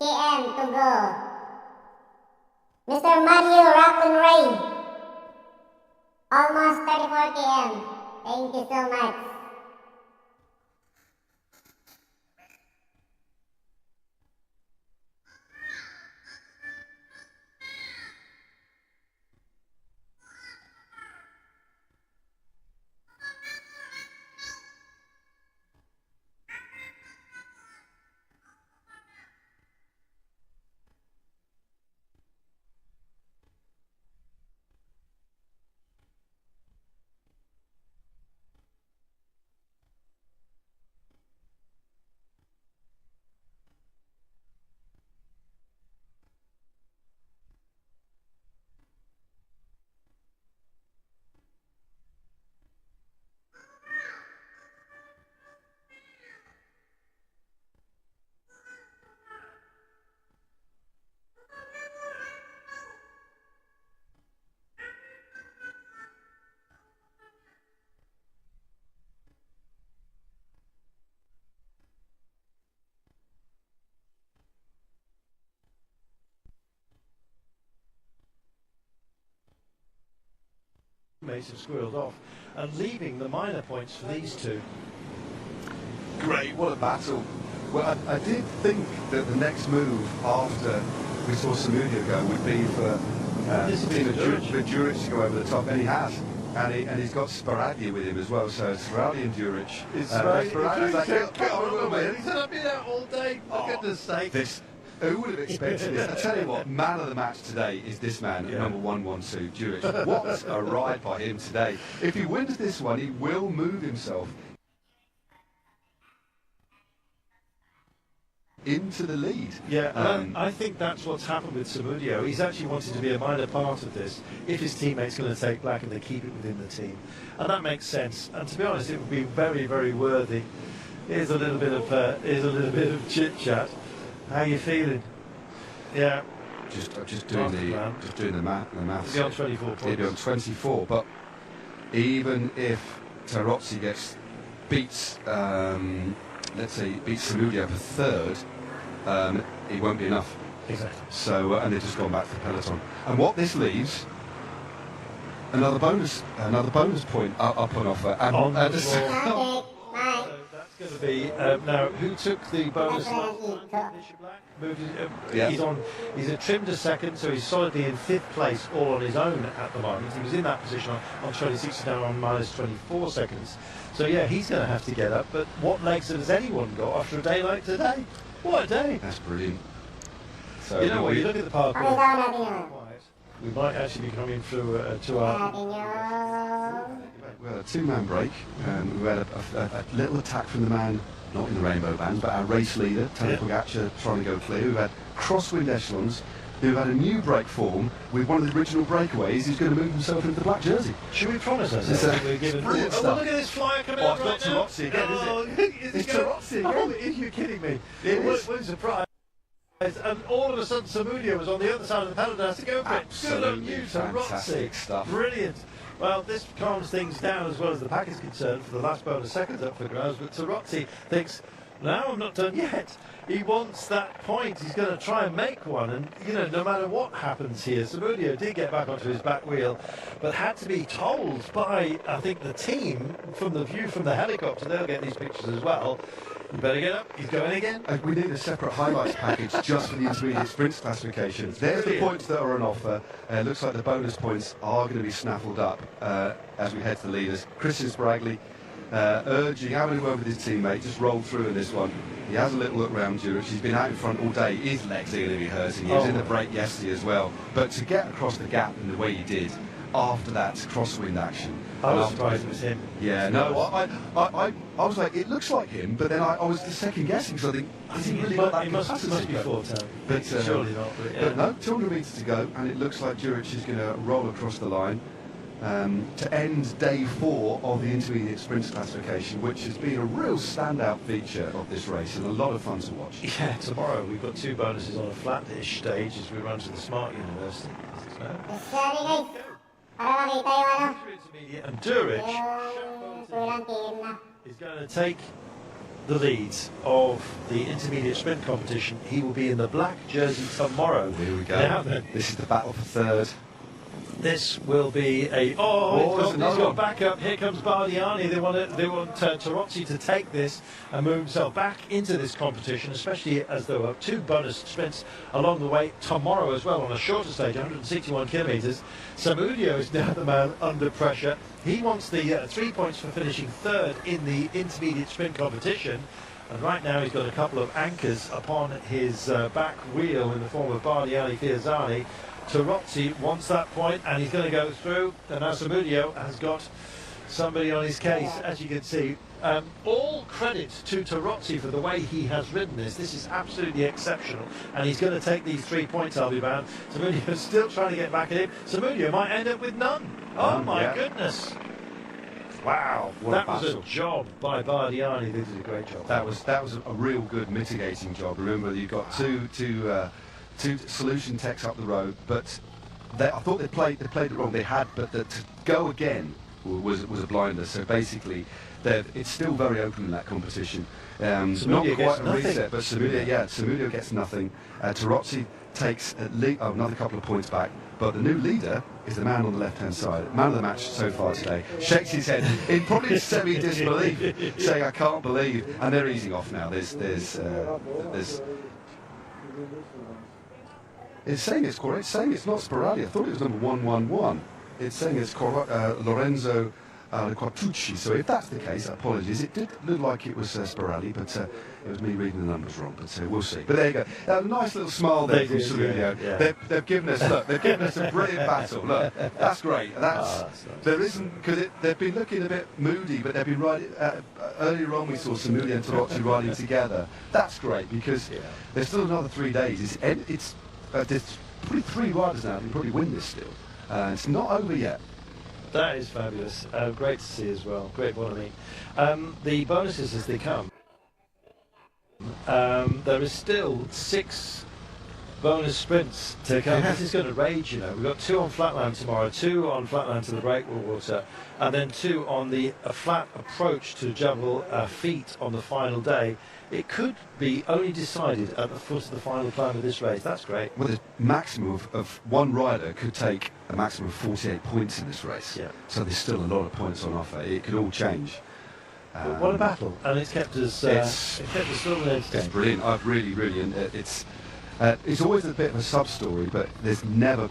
Speaker 7: km to go. Mr. Mario Ray, almost 34 km. Thank you so much.
Speaker 4: Mates have squirreled off and leaving the minor points for these two.
Speaker 3: Great, what a battle. Well, I did think that the next move after we saw Samudio go would be for Djuric to go over the top, and he has. And he's got Sparaglia with him as well, so Sparaglia and Djuric.
Speaker 4: Sparaglia like, get on a little bit. He said, I've been out all day, for goodness sake.
Speaker 3: Who would have expected this? I tell you what, man of the match today is this man, number 112, Djuric. What a ride by him today. If he wins this one, he will move himself into the lead.
Speaker 4: Yeah, I think that's what's happened with Samudio. He's actually wanted to be a minor part of this. If his teammate's going to take black and they keep it within the team, and that makes sense. And to be honest, it would be very, very worthy. Here's a little bit of chit chat. How you feeling? Yeah.
Speaker 3: Just doing the maths.
Speaker 4: He'll be on 24 points.
Speaker 3: He'll be on 24, but even if Tarozzi beats Samudio for third, it won't be enough.
Speaker 4: Exactly.
Speaker 3: So and they've just gone back to Peloton. And what this leaves, another bonus point up on offer. And
Speaker 4: Going to be now. Who took the bonus last time? He's trimmed a second, so he's solidly in 5th place, all on his own at the moment. He was in that position on 26, now on minus 24 seconds. So yeah, he's going to have to get up. But what legs has anyone got after a day like today? What a day!
Speaker 3: That's brilliant. So
Speaker 4: you know what? You look at the parkour. We might actually be coming through to our.
Speaker 3: We had a 2-man break, and we had a little attack from the man not in the rainbow bands, but our race leader, Tadej Pogacar, trying to go clear. We've had crosswind echelons who've had a new break form with one of the original breakaways. He's going to move himself into the black jersey.
Speaker 4: Should we promise ourselves we're giving
Speaker 3: brilliant
Speaker 4: stuff?
Speaker 3: stuff.
Speaker 4: Look at this flyer coming out right now.
Speaker 3: It's not Tarozzi again, is it? It's Tarozzi again. Are you kidding me? It is.
Speaker 4: We're surprised. And all of a sudden, Samudio was on the other side of the Peloton to go for it. Good on you,
Speaker 3: fantastic stuff.
Speaker 4: Brilliant. Well, this calms things down as well as the pack is concerned for the last bonus seconds up for grabs, but Tarozzi thinks, no, I'm not done yet. He wants that point. He's going to try and make one, and you know, no matter what happens here, Samudio did get back onto his back wheel, but had to be told by, I think, the team from the view from the helicopter. They'll get these pictures as well. You better get up. He's going again.
Speaker 3: We need a separate highlights package just for the intermediate sprints classification. There's the points that are on offer. Looks like the bonus points are going to be snaffled up as we head to the leaders. Christian Spragley urging, having a word with his teammate, just rolled through in this one. He has a little look round Jurich. He's been out in front all day. His legs are going to be hurting. He was in the break yesterday as well. But to get across the gap in the way he did after that crosswind action.
Speaker 4: I was surprised it was him.
Speaker 3: Yeah, no, I was like, it looks like him, but then I was second guessing because I think, has he really got that capacity?
Speaker 4: Must be full-time.
Speaker 3: But
Speaker 4: surely not.
Speaker 3: But no, 200 metres to go, and it looks like Jurich is going to roll across the line to end day 4 of the intermediate sprints classification, which has been a real standout feature of this race and a lot of fun to watch.
Speaker 4: Yeah, tomorrow we've got 2 bonuses on a flat-ish stage as we run to the Smart University. And Durich is going to take the lead of the intermediate sprint competition. He will be in the black jersey tomorrow.
Speaker 3: Here we go.
Speaker 4: Now then,
Speaker 3: this is the battle for third.
Speaker 4: This will be a... he's got backup. Here comes Bardiani. They want Tarozzi to take this and move himself back into this competition, especially as there are 2 bonus sprints along the way tomorrow as well on a shorter stage, 161 kilometres. Samudio is now the man under pressure. He wants the 3 points for finishing third in the intermediate sprint competition. And right now he's got a couple of anchors upon his back wheel in the form of Bardiani Fiazzani. Tarozzi wants that point and he's going to go through, and now Samudio has got somebody on his case, as you can see. All credit to Tarozzi for the way he has ridden this. This is absolutely exceptional, and he's going to take these 3 points, I'll be bound. Samudio is still trying to get back at him. Samudio might end up with none. Oh my goodness. Wow, that was a job by Bardiani. They did a great job.
Speaker 3: That was a real good mitigating job. Remember, you've got two solution techs up the road, but I thought they played it wrong. They had, but to go again was a blinder. So basically, it's still very open in that competition. Not quite a reset, but Samudio gets nothing. Tarozzi takes another couple of points back, but the new leader is the man on the left-hand side, man of the match so far today. Shakes his head in probably semi-disbelief, saying, "I can't believe," and they're easing off now. It's saying it's correct. It's saying it's not Sperali. I thought it was number 111. It's saying it's Lorenzo Quartucci. So if that's the case, apologies. It did look like it was Sperali, but it was me reading the numbers wrong. But we'll see. But there you go. A nice little smile there from Samudio.
Speaker 4: Yeah.
Speaker 3: They've given us a brilliant battle. Look, that's great. There isn't, because they've been looking a bit moody, but they've been riding. Earlier on, we saw Samudio and Tarozzi riding together. That's great because there's still another 3 days. There's probably 3 riders now who probably win this still. It's not over yet.
Speaker 4: That is fabulous. Great to see as well. Great one, the bonuses as they come. There is still 6 bonus sprints to come. This is going to rage, you know. We've got 2 on flatland tomorrow, 2 on flatland to the Breakaway water, and then 2 on the flat approach to Jebel Feet on the final day. It could be only decided at the foot of the final climb of this race. That's great.
Speaker 3: Well, the maximum of one rider could take a maximum of 48 points in this race.
Speaker 4: Yeah.
Speaker 3: So there's still a lot of points on offer. It could all change.
Speaker 4: But what a battle! And it's kept us still entertained.
Speaker 3: It's brilliant. It's always a bit of a sub-story, but it's never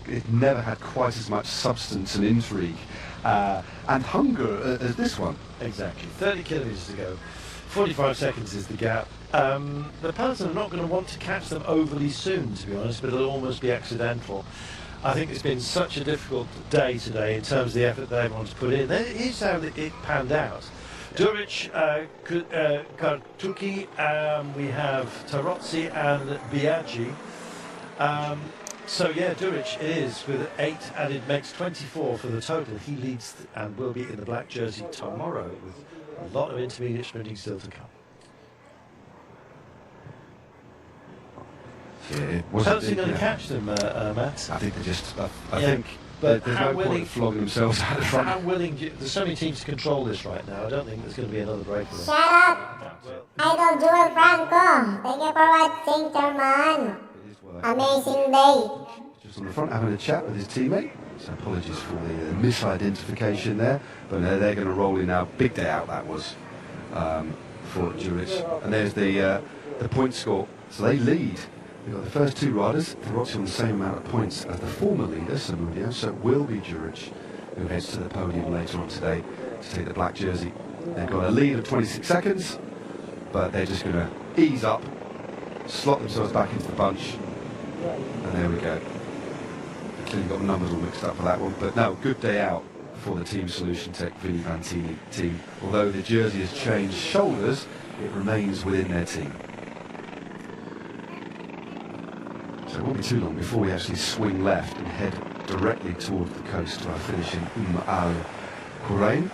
Speaker 3: had quite as much substance and intrigue and hunger as this one.
Speaker 4: Exactly. 30 kilometres to go. 45 seconds is the gap. The Peloton are not going to want to catch them overly soon, to be honest, but it'll almost be accidental. I think it's been such a difficult day today in terms of the effort that everyone's put in. Here's how it panned out. Duric, Kartuki, we have Tarozzi and Biaggi. So yeah, Duric is with 8, and it makes 24 for the total. He leads and will be in the black jersey tomorrow with a lot of intermediate sprinting still to come.
Speaker 3: Yeah, it wasn't
Speaker 4: Peloton going to catch them, Matt?
Speaker 3: I think they just. I think.
Speaker 4: But
Speaker 3: there's
Speaker 4: how
Speaker 3: no
Speaker 4: willing,
Speaker 3: point of flogging themselves out of front.
Speaker 4: How willing? There's so many teams to control this right now. I don't think there's going to be another breakaway.
Speaker 7: Shut up! Idol Jewel Franco. Thank you for watching, Thurman. Amazing day.
Speaker 3: Just on the front having a chat with his teammate. So apologies for the misidentification there. But they're going to roll in now. Big day out that was for Duric. And there's the point score. So they lead. We've got the first 2 riders, Tarozzi on the same amount of points as the former leader, Samudio, so it will be Duric who heads to the podium later on today to take the black jersey. They've got a lead of 26 seconds, but they're just going to ease up, slot themselves back into the bunch, and there we go. Clearly got the numbers all mixed up for that one, but no, good day out for the Team Solution Tech Vinny Vantini team. Although the jersey has changed shoulders, it remains within their team. So it won't be too long before we actually swing left and head directly towards the coast to our finish in Al Qurain.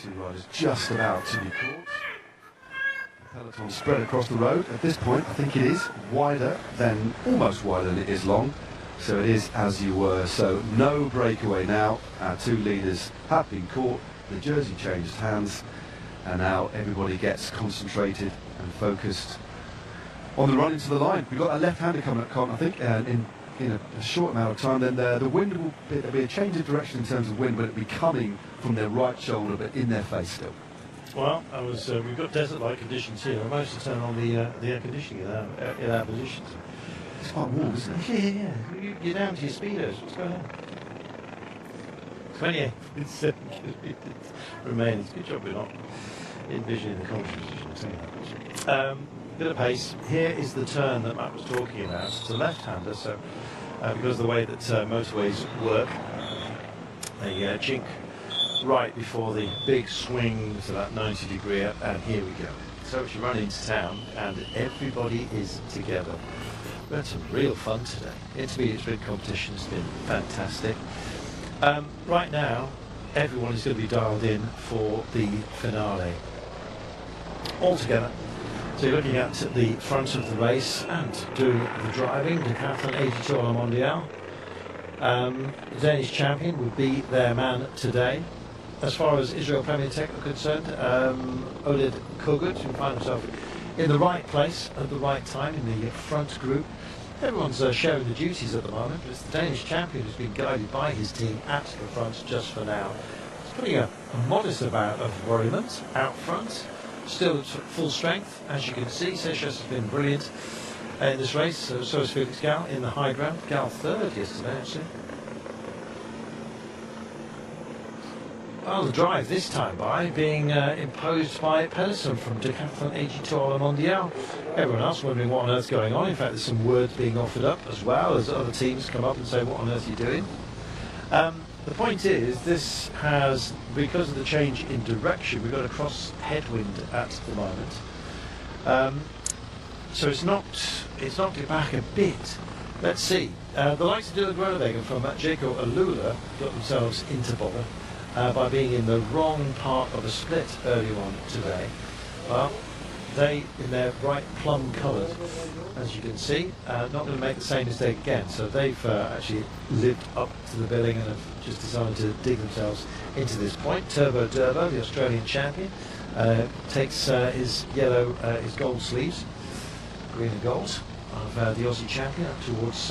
Speaker 3: 2 riders just about to be caught. Peloton spread across the road. At this point, I think it is almost wider than it is long. So it is as you were. So no breakaway now. Our 2 leaders have been caught. The jersey changed hands, and now everybody gets concentrated and focused on the run into the line. We've got a left-hander coming up, I think, in a short amount of time. Then the wind will be a change of direction in terms of wind, but it'll be coming from their right shoulder, but in their face still.
Speaker 4: Well, we've got desert-like conditions here. I managed to turn on the air conditioning in our positions.
Speaker 3: It's quite warm, isn't it?
Speaker 4: Yeah. You're down to your speedos. What's going on? 28. It's remains. Good job we're not envisioning the commentary position. Bit of pace. Here is the turn that Matt was talking about. It's a left-hander, so because of the way that motorways work, they chink right before the big swing to that 90 degree up, and here we go. So she run into town, and everybody is together. We had some real fun today. Intermediate sprint competition has been fantastic. Right now, everyone is going to be dialed in for the finale. All together. So you're looking at the front of the race and doing the driving, Decathlon 82 à la Mondiale. The Danish champion would be their man today. As far as Israel Premier Tech are concerned, Olid Kogut, who find himself in the right place at the right time in the front group. Everyone's sharing the duties at the moment, but it's the Danish champion who's been guided by his team at the front just for now. It's putting a modest amount of worriment out front. Still at full strength, as you can see. Seychelles has been brilliant in this race, so is Felix Gal in the high ground. Gal 3rd yesterday, actually. Well, the drive this time by being imposed by Peloton from Decathlon 82 à la Mondiale. Everyone else wondering what on earth's going on. In fact, there's some words being offered up as well as other teams come up and say, what on earth are you doing? The point is, this has, because of the change in direction, we've got a cross headwind at the moment. So it's knocked it back a bit. Let's see. The likes of Dylan Groenewegen from Jaco Alula got themselves into bother by being in the wrong part of a split earlier on today. Well, they, in their bright plum colours, as you can see, not going to make the same mistake again. So they've actually lived up to the billing and have just decided to dig themselves into this point. Turbo Durbo, the Australian champion, takes his gold sleeves, green and gold, of the Aussie champion up towards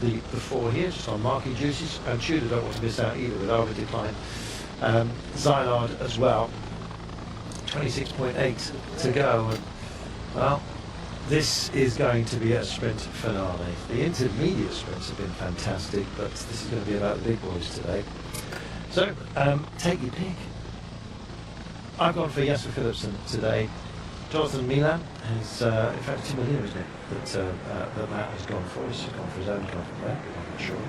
Speaker 4: the 4 here, just on marking duties. And Tudor don't want to miss out either with Arbor Decline. Zylard as well. 26.8 to go, and well, this is going to be a sprint finale. The intermediate sprints have been fantastic, but this is going to be about the big boys today. So, take your pick. I've gone for Jasper Philipsen today. Jonathan Milan is, in fact, Tim O'Leary, isn't it, that Matt has gone for. He's gone for his own confidence, I'm not sure.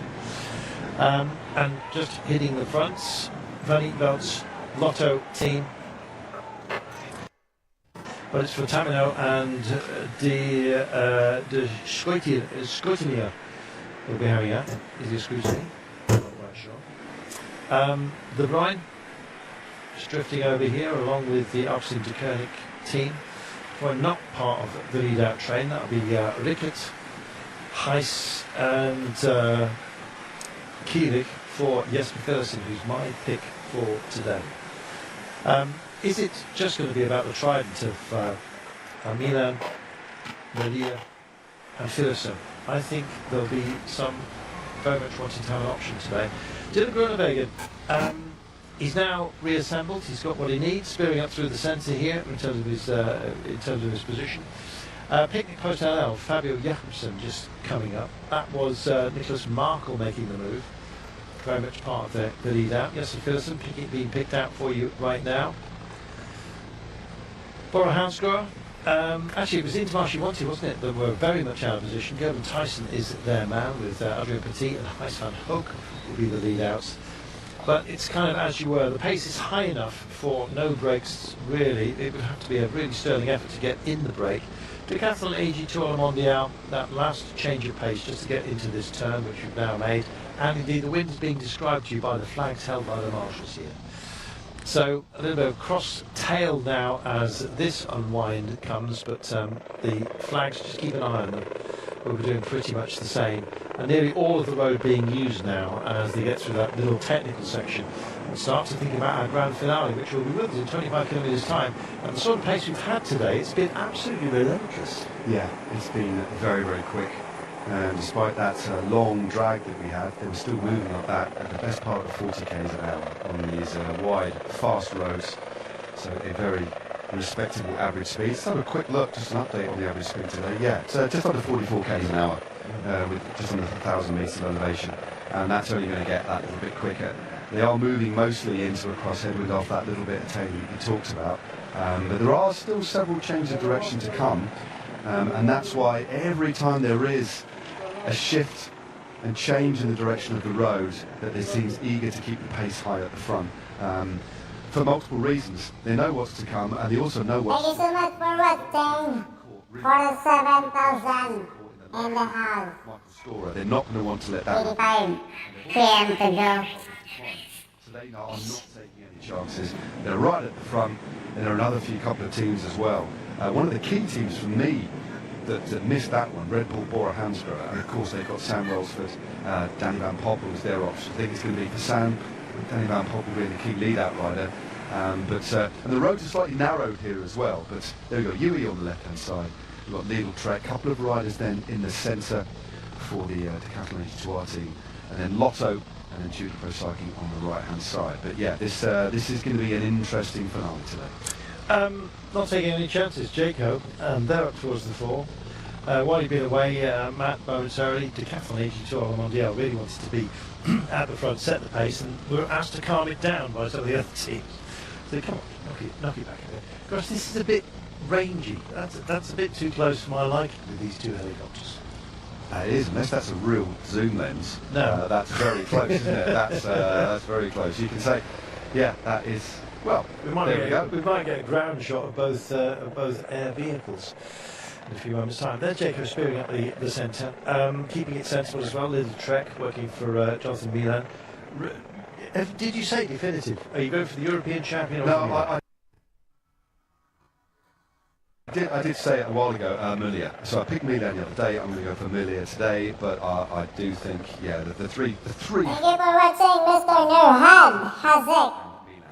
Speaker 4: And just hitting the fronts, Vannie Veltz Lotto team. But it's for Tamino and de Scrutinia will be having that. Is it Scrutiny? Not quite sure. The Brine is drifting over here along with the Oxen de Koenig team. We're not part of the lead-out train. That'll be Rickert, Heiss and Kielig for Jesper Philipsen, who's my pick for today. Is it just going to be about the trident of Milan, Melia and Philipsen? I think there'll be some very much wanting to have an option today. Dylan Groenewegen, he's now reassembled. He's got what he needs, spearing up through the centre here in terms of his position. Picnic Post LL, Fabio Jakobsen just coming up. That was Nicholas Markle making the move. Very much part of the lead out. Jesper Philipsen being picked out for you right now. Bora Hansgrohe. Actually, it was Intermarché Monti, wasn't it, that were very much out of position. Gerben Tyson is their man with Adrian Petit, and Gijs van Hoek will be the lead outs. But it's kind of as you were. The pace is high enough for no breaks, really. It would have to be a really sterling effort to get in the break. Decathlon AG Tour Mondial, that last change of pace just to get into this turn, which you've now made. And indeed, the wind is being described to you by the flags held by the marshals here. So a little bit of cross tail now as this unwind comes, but the flags, just keep an eye on them. We'll be doing pretty much the same. And nearly all of the road being used now as they get through that little technical section and start to think about our grand finale, which will be with us in 25 kilometres time. And the sort of pace we've had today, it's been absolutely relentless.
Speaker 3: Yeah, it's been very, very quick. And despite that long drag that we had, they were still moving like that at the best part of 40 k's an hour on these wide, fast roads. So a very respectable average speed. Let's have a quick look, just an update on the average speed today. Yeah, it's just under 44 k's an hour with just under 1,000 metres of elevation. And that's only going to get that little bit quicker. They are moving mostly into a cross headwind off that little bit of tail that you talked about. But there are still several changes of direction to come. And that's why every time there is a shift and change in the direction of the road, that they seem eager to keep the pace high at the front. For multiple reasons. They know what's to come, and they also know what's...
Speaker 7: Thank you so much for watching. For the 7,000 in the house.
Speaker 3: They're not going to want to let that...
Speaker 7: 85 p.m. to go.
Speaker 3: So they are not taking any chances. They're right at the front, and there are another couple of teams as well. One of the key teams for me that missed that one, Red Bull Bora Hansgrohe, and of course they've got Sam Welsford, Danny Van Poppel is their option. I think it's going to be for Sam, Danny Van Poppel being the key lead-out rider. And the roads are slightly narrowed here as well, but there we go, Yui on the left-hand side. We've got Lidl Trek, a couple of riders then in the centre for the Decathlon AG2R team, and then Lotto and then Judy Pro Cycling on the right-hand side. But yeah, this is going to be an interesting finale today.
Speaker 4: Not taking any chances, Jaco, they're up towards the fore. While you've been away, Matt, momentarily, Decathlon AG2R Mondial really wanted to be at the front, set the pace, and we were asked to calm it down by some of the other teams. So come on, knock it back a bit. Gosh, this is a bit rangy. That's a bit too close for my liking with these two helicopters.
Speaker 3: It is, unless that's a real zoom lens.
Speaker 4: No.
Speaker 3: That's very close, isn't it? That's very close. You can say, yeah, that is... Well,
Speaker 4: we might get a ground shot of both air vehicles in a few moments' time. There's Jacob spearing up the centre, keeping it sensible as well. Little Trek working for Jonathan Milan. Did you say definitive? Are you going for the European champion? Or
Speaker 3: no, I did say it a while ago, Melia. So I picked Milan the other day. I'm going to go for Melia today, but I do think, yeah, the three.
Speaker 7: Thank you for watching, Mr. Nurhan Hazik.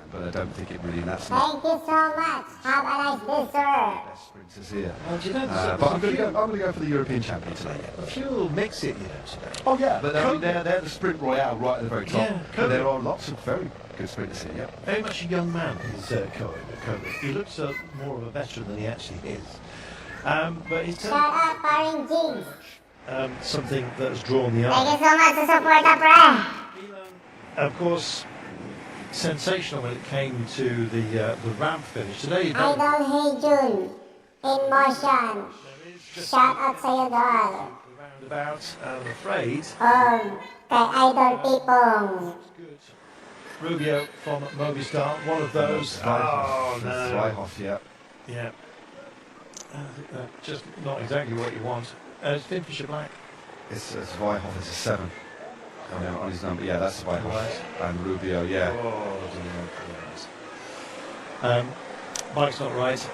Speaker 3: But I don't think it really matters.
Speaker 7: Thank you so much. Have a nice day, sir.
Speaker 3: Best sprinters here.
Speaker 4: But
Speaker 3: I'm going to go for the European champion today.
Speaker 4: A few will mix it, you know. Today.
Speaker 3: Oh yeah, but they're the sprint royale right at the very top.
Speaker 4: Yeah,
Speaker 3: but there are lots of very good sprinters here. Yeah.
Speaker 4: Very much a young man is Kobe. He looks more of a veteran than he actually is. But in terms
Speaker 7: Shout out Foreign Jeans.
Speaker 4: Something that has drawn the eye.
Speaker 7: Thank you so much to support the brand.
Speaker 4: Of course, sensational when it came to the ramp finish today.
Speaker 7: Idol Hey June in motion. Shout out sa iyo doon.
Speaker 4: Roundabout, I'm afraid.
Speaker 7: Kay Idol Pipong.
Speaker 4: Rubio from Movistar, one of those. Oh, no.
Speaker 3: Zweihoff, yeah.
Speaker 4: Yeah. Just not exactly what you want. It's Finfisher Black.
Speaker 3: It's Zweihoff, it's a 7 on his number. Yeah, that's Zweihoff.
Speaker 4: Right.
Speaker 3: And Rubio, yeah.
Speaker 4: Bike's not right.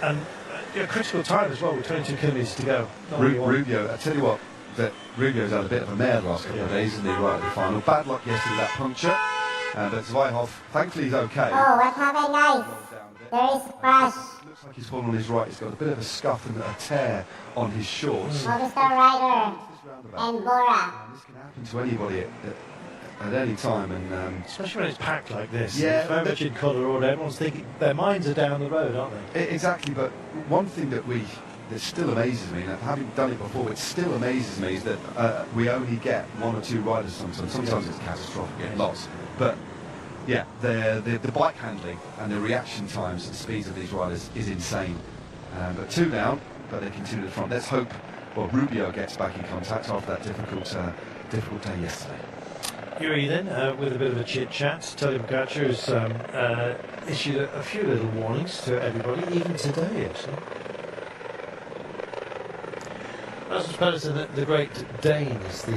Speaker 4: And critical time as well with 22 kilometres to go.
Speaker 3: Rubio, I tell you what, that Rubio's had a bit of a mare the last couple of days, isn't he, right at the final. Bad luck yesterday with that puncture. But Zweihoff, thankfully he's okay.
Speaker 7: Oh, what happened, guys? There is a crash.
Speaker 3: Looks like he's fallen on his right. He's got a bit of a scuff and a tear on his shorts.
Speaker 7: Movistar rider and Bora.
Speaker 3: This can happen to anybody at any time, and
Speaker 4: especially when it's packed like this.
Speaker 3: Yeah,
Speaker 4: it's very much in Colorado. Everyone's thinking their minds are down the road, aren't they?
Speaker 3: Exactly. But one thing that still amazes me, and having done it before, it still amazes me, is that we only get 1 or 2 riders sometimes. Sometimes it's catastrophic, get lost. But yeah, the bike handling and the reaction times and speeds of these riders is insane. But 2 down, but they continue to the front. Let's hope, well, Rubio gets back in contact after that difficult day yesterday.
Speaker 4: Yuri then, with a bit of a chit-chat. Tony Boccaccio has issued a few little warnings to everybody, even today, actually. Rasmus Peloton, the Great Dane, is the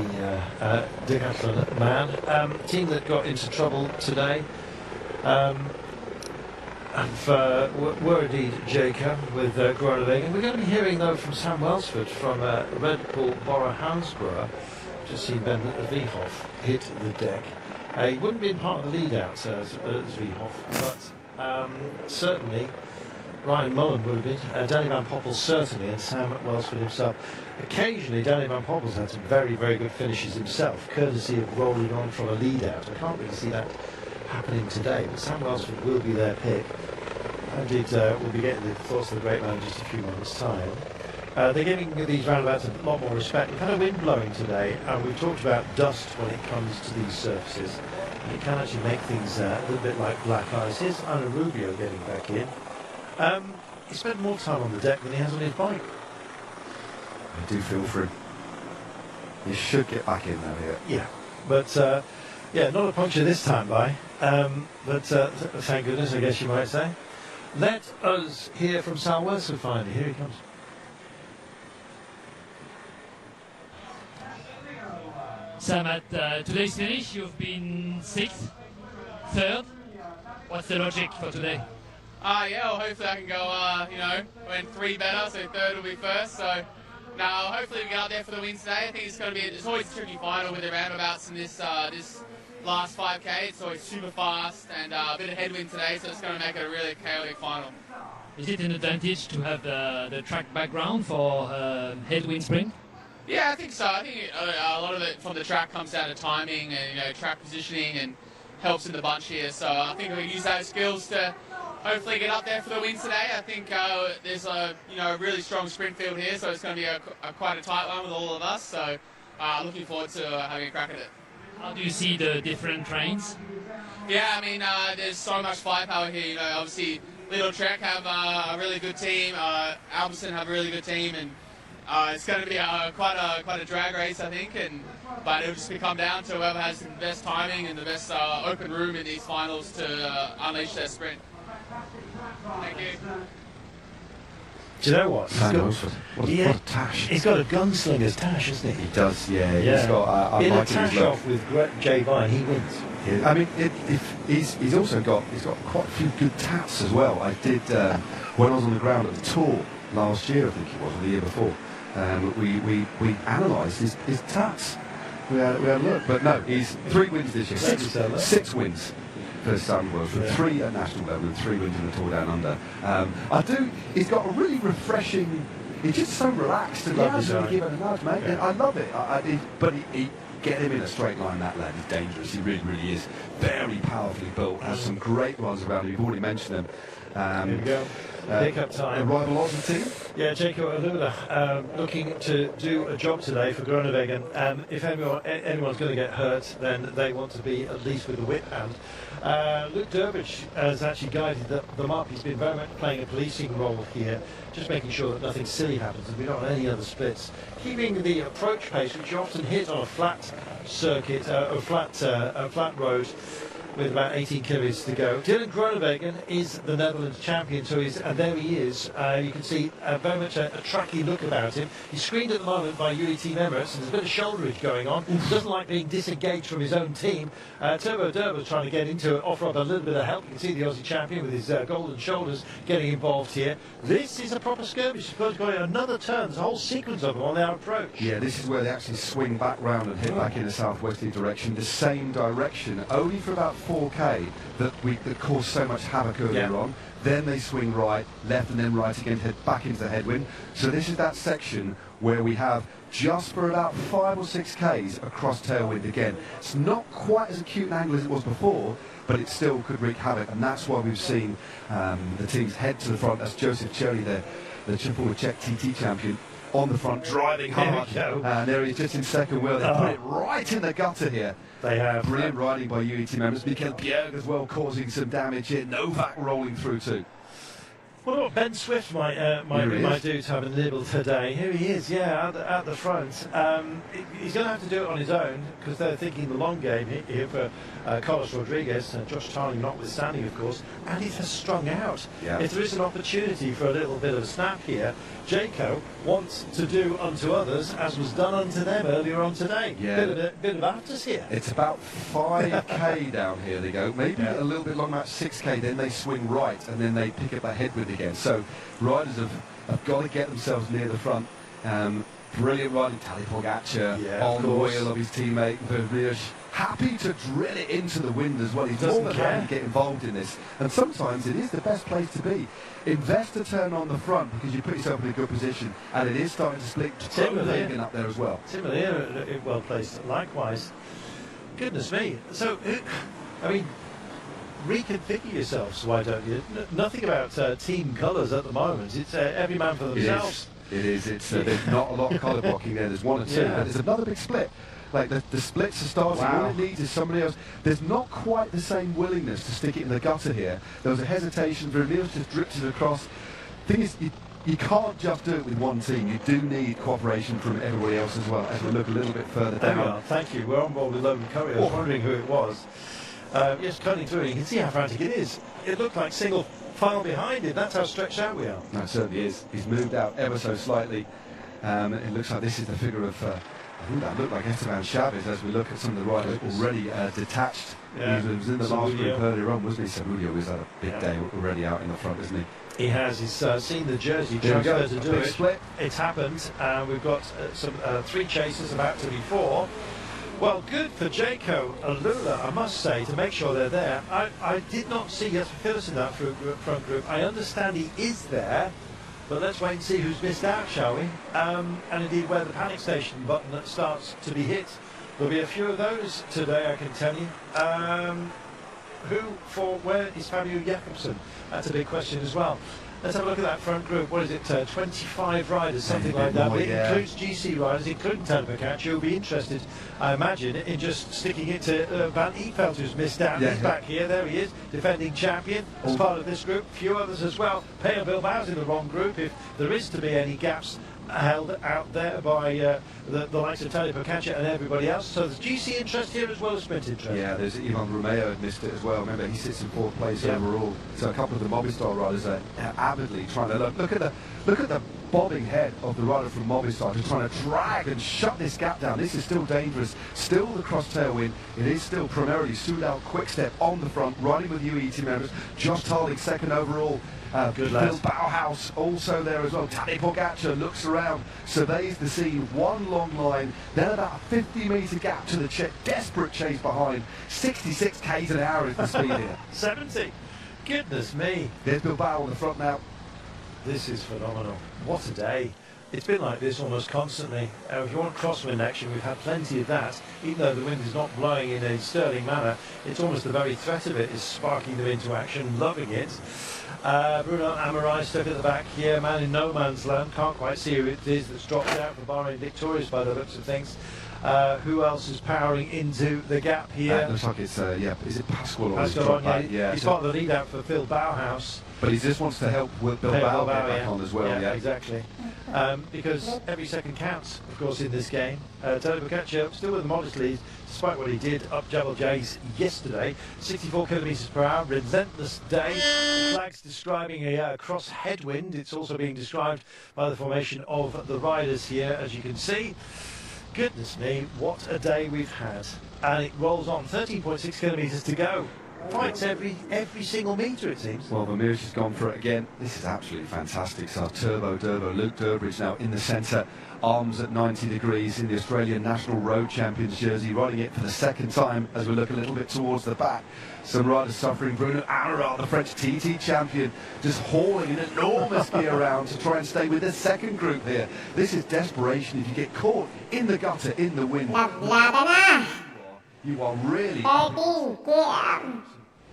Speaker 4: decathlon man. Team that got into trouble today. Were indeed Jacob with Groenewegen. We're going to be hearing, though, from Sam Welsford from Red Bull Bora Hansgrohe. Just seen Ben Viehoff hit the deck. He wouldn't be part of the lead out as Viehoff, but certainly Ryan Mullen would have been. Danny Van Poppel certainly, and Sam Welsford himself. Occasionally, Danny Van Poppel's had some very, very good finishes himself, courtesy of rolling on from a lead out. I can't really see that happening today, but Sam Welsford will be their pick. Indeed, we'll be getting the thoughts of the great man in just a few moments' time. They're giving these roundabouts a lot more respect. We've had a wind blowing today, and we've talked about dust when it comes to these surfaces. And it can actually make things a little bit like black ice. Here's Ana Rubio getting back in. He spent more time on the deck than he has on his bike.
Speaker 3: I do feel for him. He should get back in now here.
Speaker 4: Yeah, but yeah, not a puncture this time by. But thank goodness, I guess you might say. Let us hear from Sal Welsford finally. Here he comes.
Speaker 9: Sam, at today's finish, you've been 6th, 3rd. What's the logic for today?
Speaker 10: Yeah, well, hopefully I can go, went 3 better, so 3rd will be 1st. So now, hopefully we get out there for the win today. I think it's going to be, it's always a tricky final with the roundabouts in this last 5K. It's always super fast and a bit of headwind today, so it's going to make it a really chaotic final.
Speaker 9: Is it an advantage to have the track background for headwind sprint?
Speaker 10: Yeah, I think so. I think a lot of it from the track comes down to timing and track positioning and helps in the bunch here. So I think we use those skills to hopefully get up there for the win today. I think there's a really strong sprint field here, so it's going to be quite a tight one with all of us. So looking forward to having a crack at it.
Speaker 9: How do you see the different trains?
Speaker 10: Yeah, I mean there's so much firepower here. Obviously Little Trek have a really good team. Albertson have a really good team, and it's going to be quite a drag race, I think, but it'll just come down to whoever has the best timing and the best open room in these finals to unleash their sprint. Thank you.
Speaker 4: Do you know what?
Speaker 3: What a tash.
Speaker 4: He's got a gunslinger's tash, hasn't he?
Speaker 3: He does, yeah. He's got
Speaker 4: in a tash off with Jay Vine, he wins.
Speaker 3: Yeah, I mean, he's also got quite a few good tats as well. I did when I was on the ground at the Tour last year, I think it was, or the year before. We analysed his tats. We had a look, but no, he's 3 wins this year. 6 wins for Sam Welsford, 3 at national level and 3 wins in the Tour Down Under. He's got a really refreshing. He's just so relaxed and doesn't give it a nudge, mate. Yeah. I love it. But he get him in a straight line. That lad is dangerous. He really, really is. Very powerfully built. Has some great runs around him. You've already mentioned them.
Speaker 4: Here we go. Pickup time.
Speaker 3: Rival Austin team.
Speaker 4: Yeah, Jacob Alula looking to do a job today for Groenewegen. If anyone's going to get hurt, then they want to be at least with a whip hand. Luke Durbridge has actually guided them up. He's been very much playing a policing role here, just making sure that nothing silly happens and we don't have any other splits. Keeping the approach pace, which you often hit on a flat circuit, a flat road. with about 18 kilometres to go. Dylan Groenewegen is the Netherlands champion, so and there he is. You can see very much a tracky look about him. He's screened at the moment by UE Team Emirates, and there's a bit of shoulderage going on. Doesn't like being disengaged from his own team. Turbo Durba's trying to get into it, offer up a little bit of help. You can see the Aussie champion with his golden shoulders getting involved here. This is a proper skirmish. Suppose got another turn. There's a whole sequence of them on their approach.
Speaker 3: Yeah, this is where they actually swing back round and hit back in a southwesterly direction, the same direction, only for about 4k that caused so much havoc earlier on. Then they swing right, left and then right again, head back into the headwind. So this is that section where we have just for about 5 or 6k's across tailwind again. It's not quite as acute an angle as it was before, but it still could wreak havoc, and that's why we've seen the teams head to the front. That's Joseph Cherry there, the Triple Czech TT champion, on the front, driving hard. And there he is, just in second wheel. They put it right in the gutter here.
Speaker 4: They have.
Speaker 3: Brilliant riding by UE team members. Mikel Bjerg as well, causing some damage here. Novak rolling through too.
Speaker 4: Well, what Ben Swift might do to have a nibble today. Here he is, at the front. He's going to have to do it on his own, because they're thinking the long game here for Carlos Rodriguez, Josh Tarling notwithstanding, of course, and it has strung out.
Speaker 3: Yeah.
Speaker 4: If there is an opportunity for a little bit of a snap here, Jayco wants to do unto others as was done unto them earlier on today.
Speaker 3: Yeah.
Speaker 4: Bit of afters here.
Speaker 3: It's about 5k down here they go, maybe a little bit long, about 6k, then they swing right and then they pick up that headwind again. So riders have got to get themselves near the front. Brilliant riding, Tadej Pogačar on the wheel of his teammate Vermeersch. Happy to drill it into the wind as well. He doesn't care to get involved in this. And sometimes it is the best place to be. Invest a turn on the front because you put yourself in a good position, and it is starting to split. Groenewegen up there as well.
Speaker 4: Timmerlier well placed likewise. Goodness me. So, I mean, reconfigure yourselves, why don't you? Nothing about team colours at the moment. It's every man for themselves.
Speaker 3: It is. It's there's not a lot of colour blocking there. There's one or two, but there's another big split. Like the splits are starting. All it needs is somebody else. There's not quite the same willingness to stick it in the gutter here. There was a hesitation. Vermeersch just dripped it across. Thing is, you can't just do it with one team. You do need cooperation from everybody else as well. As we look a little bit further down.
Speaker 4: There we are. Thank you. We're on board with Logan Curry. I was wondering who it was. Yes, cutting through. You can see how frantic it is. It looked like single file behind him. That's how stretched out we are.
Speaker 3: No, it certainly is. He's moved out ever so slightly. It looks like this is the figure of. I think that looked like Esteban Chavez as we look at some of the riders already detached.
Speaker 4: Yeah.
Speaker 3: He was in the last group earlier on, wasn't he? Samudio was had a big day already out in the front, isn't he?
Speaker 4: He has. He's seen the jersey transfer to do it.
Speaker 3: Split.
Speaker 4: It's happened. We've got some 3 chasers, about to be 4. Well, good for Jayco Alula, I must say, to make sure they're there. I did not see Jesper Phillips in that front group. I understand he is there, but let's wait and see who's missed out, shall we? And indeed where the panic station button starts to be hit. There'll be a few of those today, I can tell you. Where is Fabio Jakobsen? That's a big question as well. Let's have a look at that front group. What is it? 25 riders, something like that. But it includes GC riders, including Tadej Pogačar, who'll be interested, I imagine, in just sticking it to Van Eefeld, who's missed out. He's back here. There he is, defending champion as part of this group. A few others as well. Peyo Bilbao's in the wrong group. If there is to be any gaps held out there by the likes of Tadej Pogačar and everybody else. So there's GC interest here as well as sprint interest. Yeah,
Speaker 3: there's Ivan Romeo had missed it as well. Remember, he sits in 4th place overall. So a couple of the Movistar riders are avidly trying to look at the bobbing head of the rider from Movistar, who's trying to drag and shut this gap down. This is still dangerous. Still the cross tailwind. It is still primarily Soudal Quickstep on the front, riding with UE team members. Josh Tarling 2nd overall.
Speaker 4: Good lad.
Speaker 3: Phil Bauhaus also there as well. Tadej Pogačar looks around, surveys the scene, one long line, then about a 50-metre gap to the desperate chase behind. 66 k's an hour is the speed here.
Speaker 4: 70. Goodness me.
Speaker 3: There's Bilbao on the front now.
Speaker 4: This is phenomenal. What a day. It's been like this almost constantly. If you want crosswind action, we've had plenty of that. Even though the wind is not blowing in a sterling manner, it's almost the very threat of it is sparking them into action, loving it. Bruno Amarai stuck at the back here, man in no man's land. Can't quite see who it is that's dropped out for Bahrain Victorious by the looks of things. Who else is powering into the gap here?
Speaker 3: Looks like it's, is it Pascual or
Speaker 4: Pascual, he's part of the lead out for Phil Bauhaus.
Speaker 3: but he just wants to help Bilbao get back on as well.
Speaker 4: Yeah, exactly. Because every second counts, of course, in this game. Tony Boccaccio still with a modest lead, despite what he did up Jebel Jays yesterday. 64 kilometres per hour, relentless day. The flag's describing a cross headwind. It's also being described by the formation of the riders here, as you can see. Goodness me, what a day we've had. And it rolls on, 13.6 kilometres to go. Fights every single metre, it seems.
Speaker 3: Well, Vermeer's has gone for it again. This is absolutely fantastic. So Turbo Durbo, Luke Durbridge now in the centre, arms at 90 degrees in the Australian National Road Champions jersey, riding it for the second time as we look a little bit towards the back. Some riders suffering. Bruno Amaral, the French TT champion, just hauling an enormous gear around to try and stay with the second group here. This is desperation. If you get caught in the gutter, in the wind, you are really...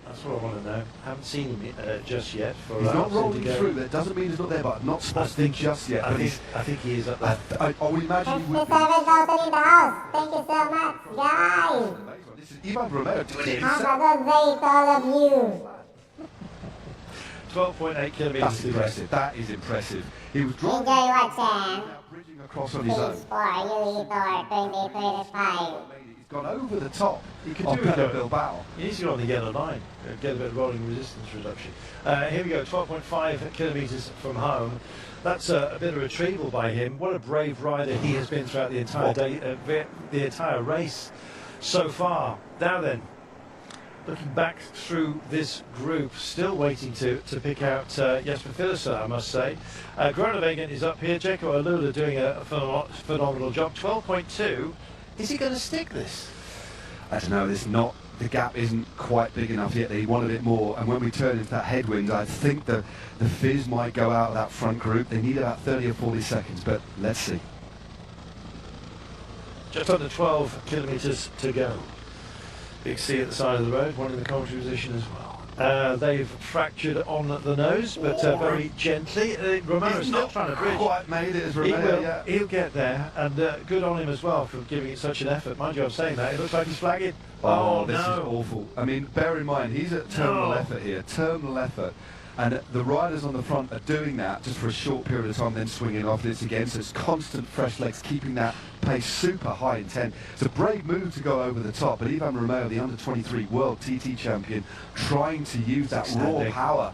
Speaker 4: That's what I want to know. Haven't seen him just yet.
Speaker 3: He's not rolling through. That doesn't mean he's not there, but I've not spotted him just yet.
Speaker 4: I think he is up there.
Speaker 3: I would imagine he would be.
Speaker 7: 57,000 in the house. Thank you so much, guys.
Speaker 3: This is Ivan Romeo doing it
Speaker 7: Have
Speaker 3: himself.
Speaker 7: a good day to all of you.
Speaker 4: 12.8 kilometres.
Speaker 3: That's impressive. That is impressive. He was
Speaker 7: Enjoy
Speaker 3: dropping,
Speaker 7: watching.
Speaker 3: bridging across on his own.
Speaker 7: Please for Ulitor 2025.
Speaker 3: He's gone over the top.
Speaker 4: He could
Speaker 3: of
Speaker 4: do it.
Speaker 3: Bilbao.
Speaker 4: He needs to go on the yellow line, get a bit of rolling resistance reduction. Here we go, 12.5 kilometres from home. That's a bit of retrieval by him. What a brave rider he has been throughout the entire day, the entire race so far. Now then, looking back through this group, still waiting to pick out Jesper Philipsen, I must say. Groenewegen is up here. Jeko Alula doing a phenomenal job. 12.2. Is he going to stick this?
Speaker 3: I don't know. This not. The gap isn't quite big enough yet. They want a bit more. And when we turn into that headwind, I think the fizz might go out of that front group. They need about 30 or 40 seconds, but let's see.
Speaker 4: Just under 12 kilometres to go. Big C at the side of the road, one in the commentary position as well. They've fractured on the nose, but very gently. Romero's still trying to bridge.
Speaker 3: Quite made it as Romero.
Speaker 4: He'll get there, and good on him as well for giving it such an effort. Mind you, I'm saying that. It looks like he's flagging.
Speaker 3: Oh, this is awful. I mean, bear in mind, he's at terminal effort here. Terminal effort. And the riders on the front are doing that just for a short period of time, then swinging off this again. So it's constant fresh legs, keeping that pace super high in 10. It's a brave move to go over the top, but Ivan Romeo, the under-23 world TT champion, trying to use that raw power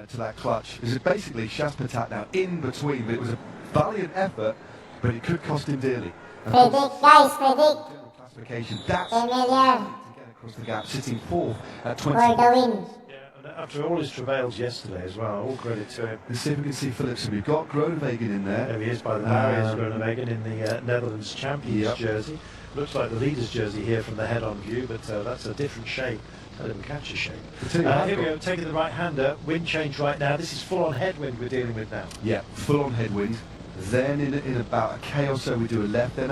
Speaker 3: to that clutch. This is basically Shas Patat now in between, but it was a valiant effort, but it could cost him dearly.
Speaker 7: Predict, guys, predict.
Speaker 3: Classification, that's across the gap, sitting fourth at 20.
Speaker 7: For the win.
Speaker 4: Yeah, and after all his travails yesterday as well, all credit to him.
Speaker 3: Let's see if we can see Philipsen. We've got Groenewegen in there.
Speaker 4: There he is by the barriers, Groenewegen in the Netherlands champions jersey. Looks like the leader's jersey here from the head-on view, but that's a different shape. A little catcher shape. Here we go, taking the right-hander, wind change right now. This is full-on headwind we're dealing with now.
Speaker 3: Yeah, full-on headwind. Then in about a K or so we do a left, then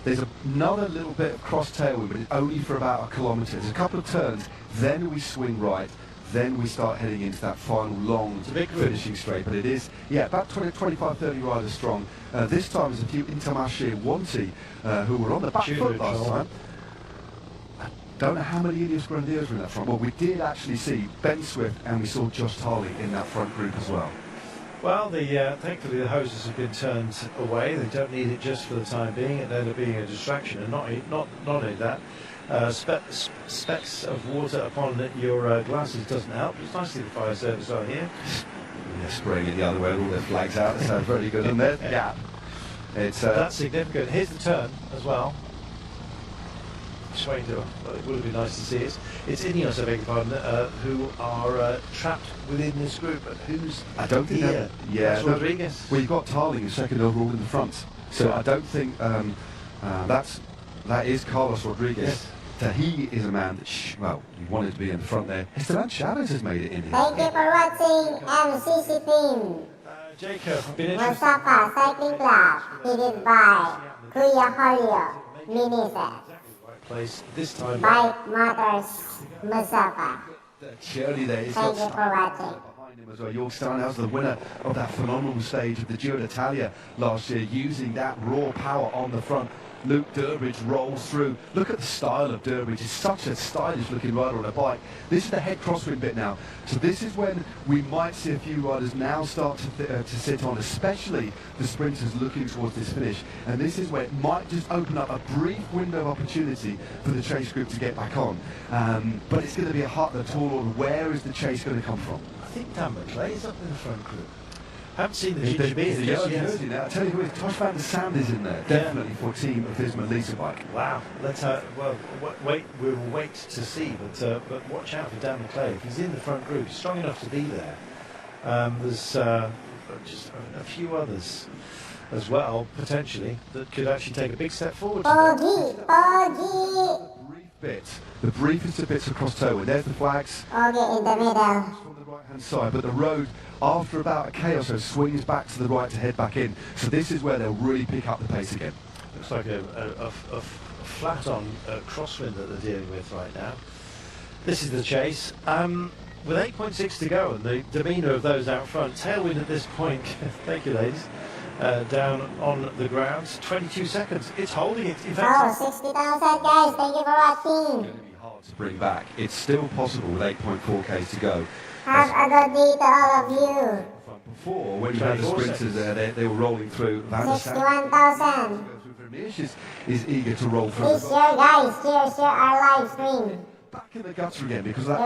Speaker 3: there's another little bit of cross tailwind, but it's only for about a kilometre. There's a couple of turns, then we swing right, then we start heading into that final long finishing straight. But it is, about 25, 30 riders strong. This time there's a few Intermarché Wanty who were on the back foot last time. I don't know how many Ineos Grenadiers were in that front. Well, we did actually see Ben Swift and we saw Josh Tarley in that front group as well.
Speaker 4: Well, thankfully the hoses have been turned away. They don't need it just for the time being. It ended up being a distraction, and not only that, specks of water upon your glasses doesn't help. It's nice to see the fire service out here.
Speaker 3: Yeah, spraying it the other way with all their flags out. That sounds very good. And there's the gap.
Speaker 4: That's significant. Here's the turn as well. It would have been nice to see it. It's Ineos, I beg your pardon, who are trapped within this group. But who's
Speaker 3: I don't think
Speaker 4: here? That's Rodriguez.
Speaker 3: Well, you've got Tarling, who's second overall in the front. So I don't think that is Carlos Rodriguez.
Speaker 4: Yes.
Speaker 3: So he is a man that, you wanted to be in the front there. Esteban Chavez has made it in here.
Speaker 7: Thank you for watching MCC team.
Speaker 4: Jacob,
Speaker 7: Mustafa Cycling Club, headed by Kuya Holio, Minister.
Speaker 4: Place this time.
Speaker 7: Bike Motors, Mustafa.
Speaker 3: Surely there is.
Speaker 7: Thank you for watching.
Speaker 3: Behind him as well. York Steinhaus, the winner of that phenomenal stage of the Giro d'Italia last year, using that raw power on the front. Luke Durbridge rolls through. Look at the style of Durbridge. He's such a stylish looking rider on a bike. This is the head crosswind bit now. So this is when we might see a few riders now start to sit on, especially the sprinters looking towards this finish. And this is where it might just open up a brief window of opportunity for the chase group to get back on. But it's going to be a heart of the tall order. Where is the chase going to come from?
Speaker 4: I think Dan McClay is up in the front group. I haven't seen the ginger beard just yet.
Speaker 3: Now, I tell you who is, Tosh van der Sand is in there, definitely for Team Visma Lisa bike.
Speaker 4: Wow, let's we'll wait to see, but watch out for Dan McClay. If he's in the front group, he's strong enough to be there. There's just a few others as well, potentially, that could actually take a big step forward.
Speaker 3: The briefest of bits across Tower. There's the flags.
Speaker 7: In the middle.
Speaker 3: From the right hand side, but the road after about a K or so swings back to the right to head back in. So this is where they'll really pick up the pace again.
Speaker 4: Looks like a flat on crosswind that they're dealing with right now. This is the chase. With 8.6 to go and the demeanour of those out front, tailwind at this point, thank you ladies, down on the ground, 22 seconds. It's holding it. In fact,
Speaker 7: 60,000 guys, thank you for watching.
Speaker 3: It's going to be hard to bring back. It's still possible with 8.4 Ks to go.
Speaker 7: Have a good day to all of you.
Speaker 3: Before, when you had the sprinters there, they were rolling through.
Speaker 7: 61,000.
Speaker 3: Is eager to roll through.
Speaker 7: Please share, guys. Share our live stream.
Speaker 3: Back in the gutter again because that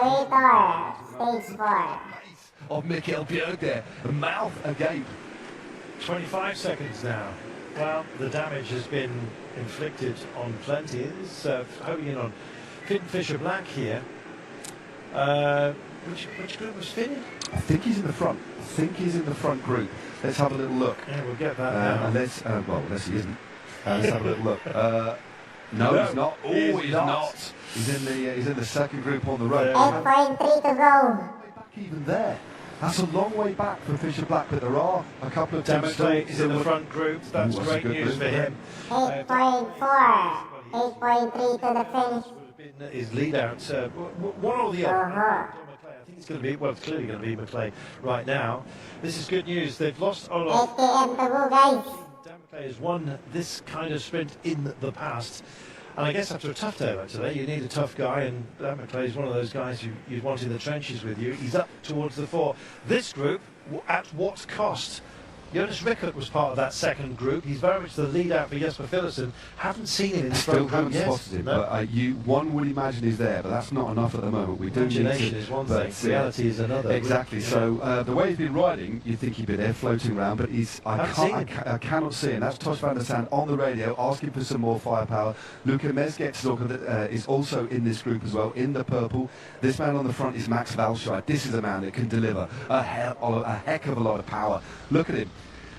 Speaker 7: Stage 4.
Speaker 3: of Mikkel Bjerg there, the mouth agape.
Speaker 4: 25 seconds now. Well, the damage has been inflicted on plenty. It's homing in on Finn Fisher-Black here. Which group was Finn in?
Speaker 3: I think he's in the front. I think he's in the front group. Let's have a little look.
Speaker 4: Yeah, we'll get that now.
Speaker 3: Unless he isn't. Let's have a little look. No, he's not. Oh, he's not. He's in the second group on the road.
Speaker 7: 8.3 to go.
Speaker 3: Back even there. That's a long way back for Fisher-Black, but there are a couple of teams
Speaker 4: is in the front group. That's great news for him.
Speaker 7: 8.4. 8.3 to the finish.
Speaker 4: Would have been his lead out. One or the other. I think it's going to be, well, it's clearly going to be McClay right now. This is good news. They've lost Olaf.
Speaker 7: 8 km to go, guys.
Speaker 4: Dan McClay has won this kind of sprint in the past. And I guess after a tough day like today, you need a tough guy, and Dan McClay is one of those guys you'd want in the trenches with you. He's up towards the fore. This group, at what cost? Jonas Rickert was part of that second group. He's very much the lead out for Jesper Philipsen. Haven't seen him in the front group yet.
Speaker 3: Spotted him, no. But one would imagine he's there, but that's not enough at the moment. We do
Speaker 4: Imagination is one thing, reality is another.
Speaker 3: Exactly. Yeah. So the way he's been riding, you'd think he'd be there floating around, but I cannot see him. That's Tosh van der Sand on the radio asking for some more firepower. Luca Mesgetsdorfer is also in this group as well, in the purple. This man on the front is Max Valscheid. This is a man that can deliver a heck of a lot of power. Look at him.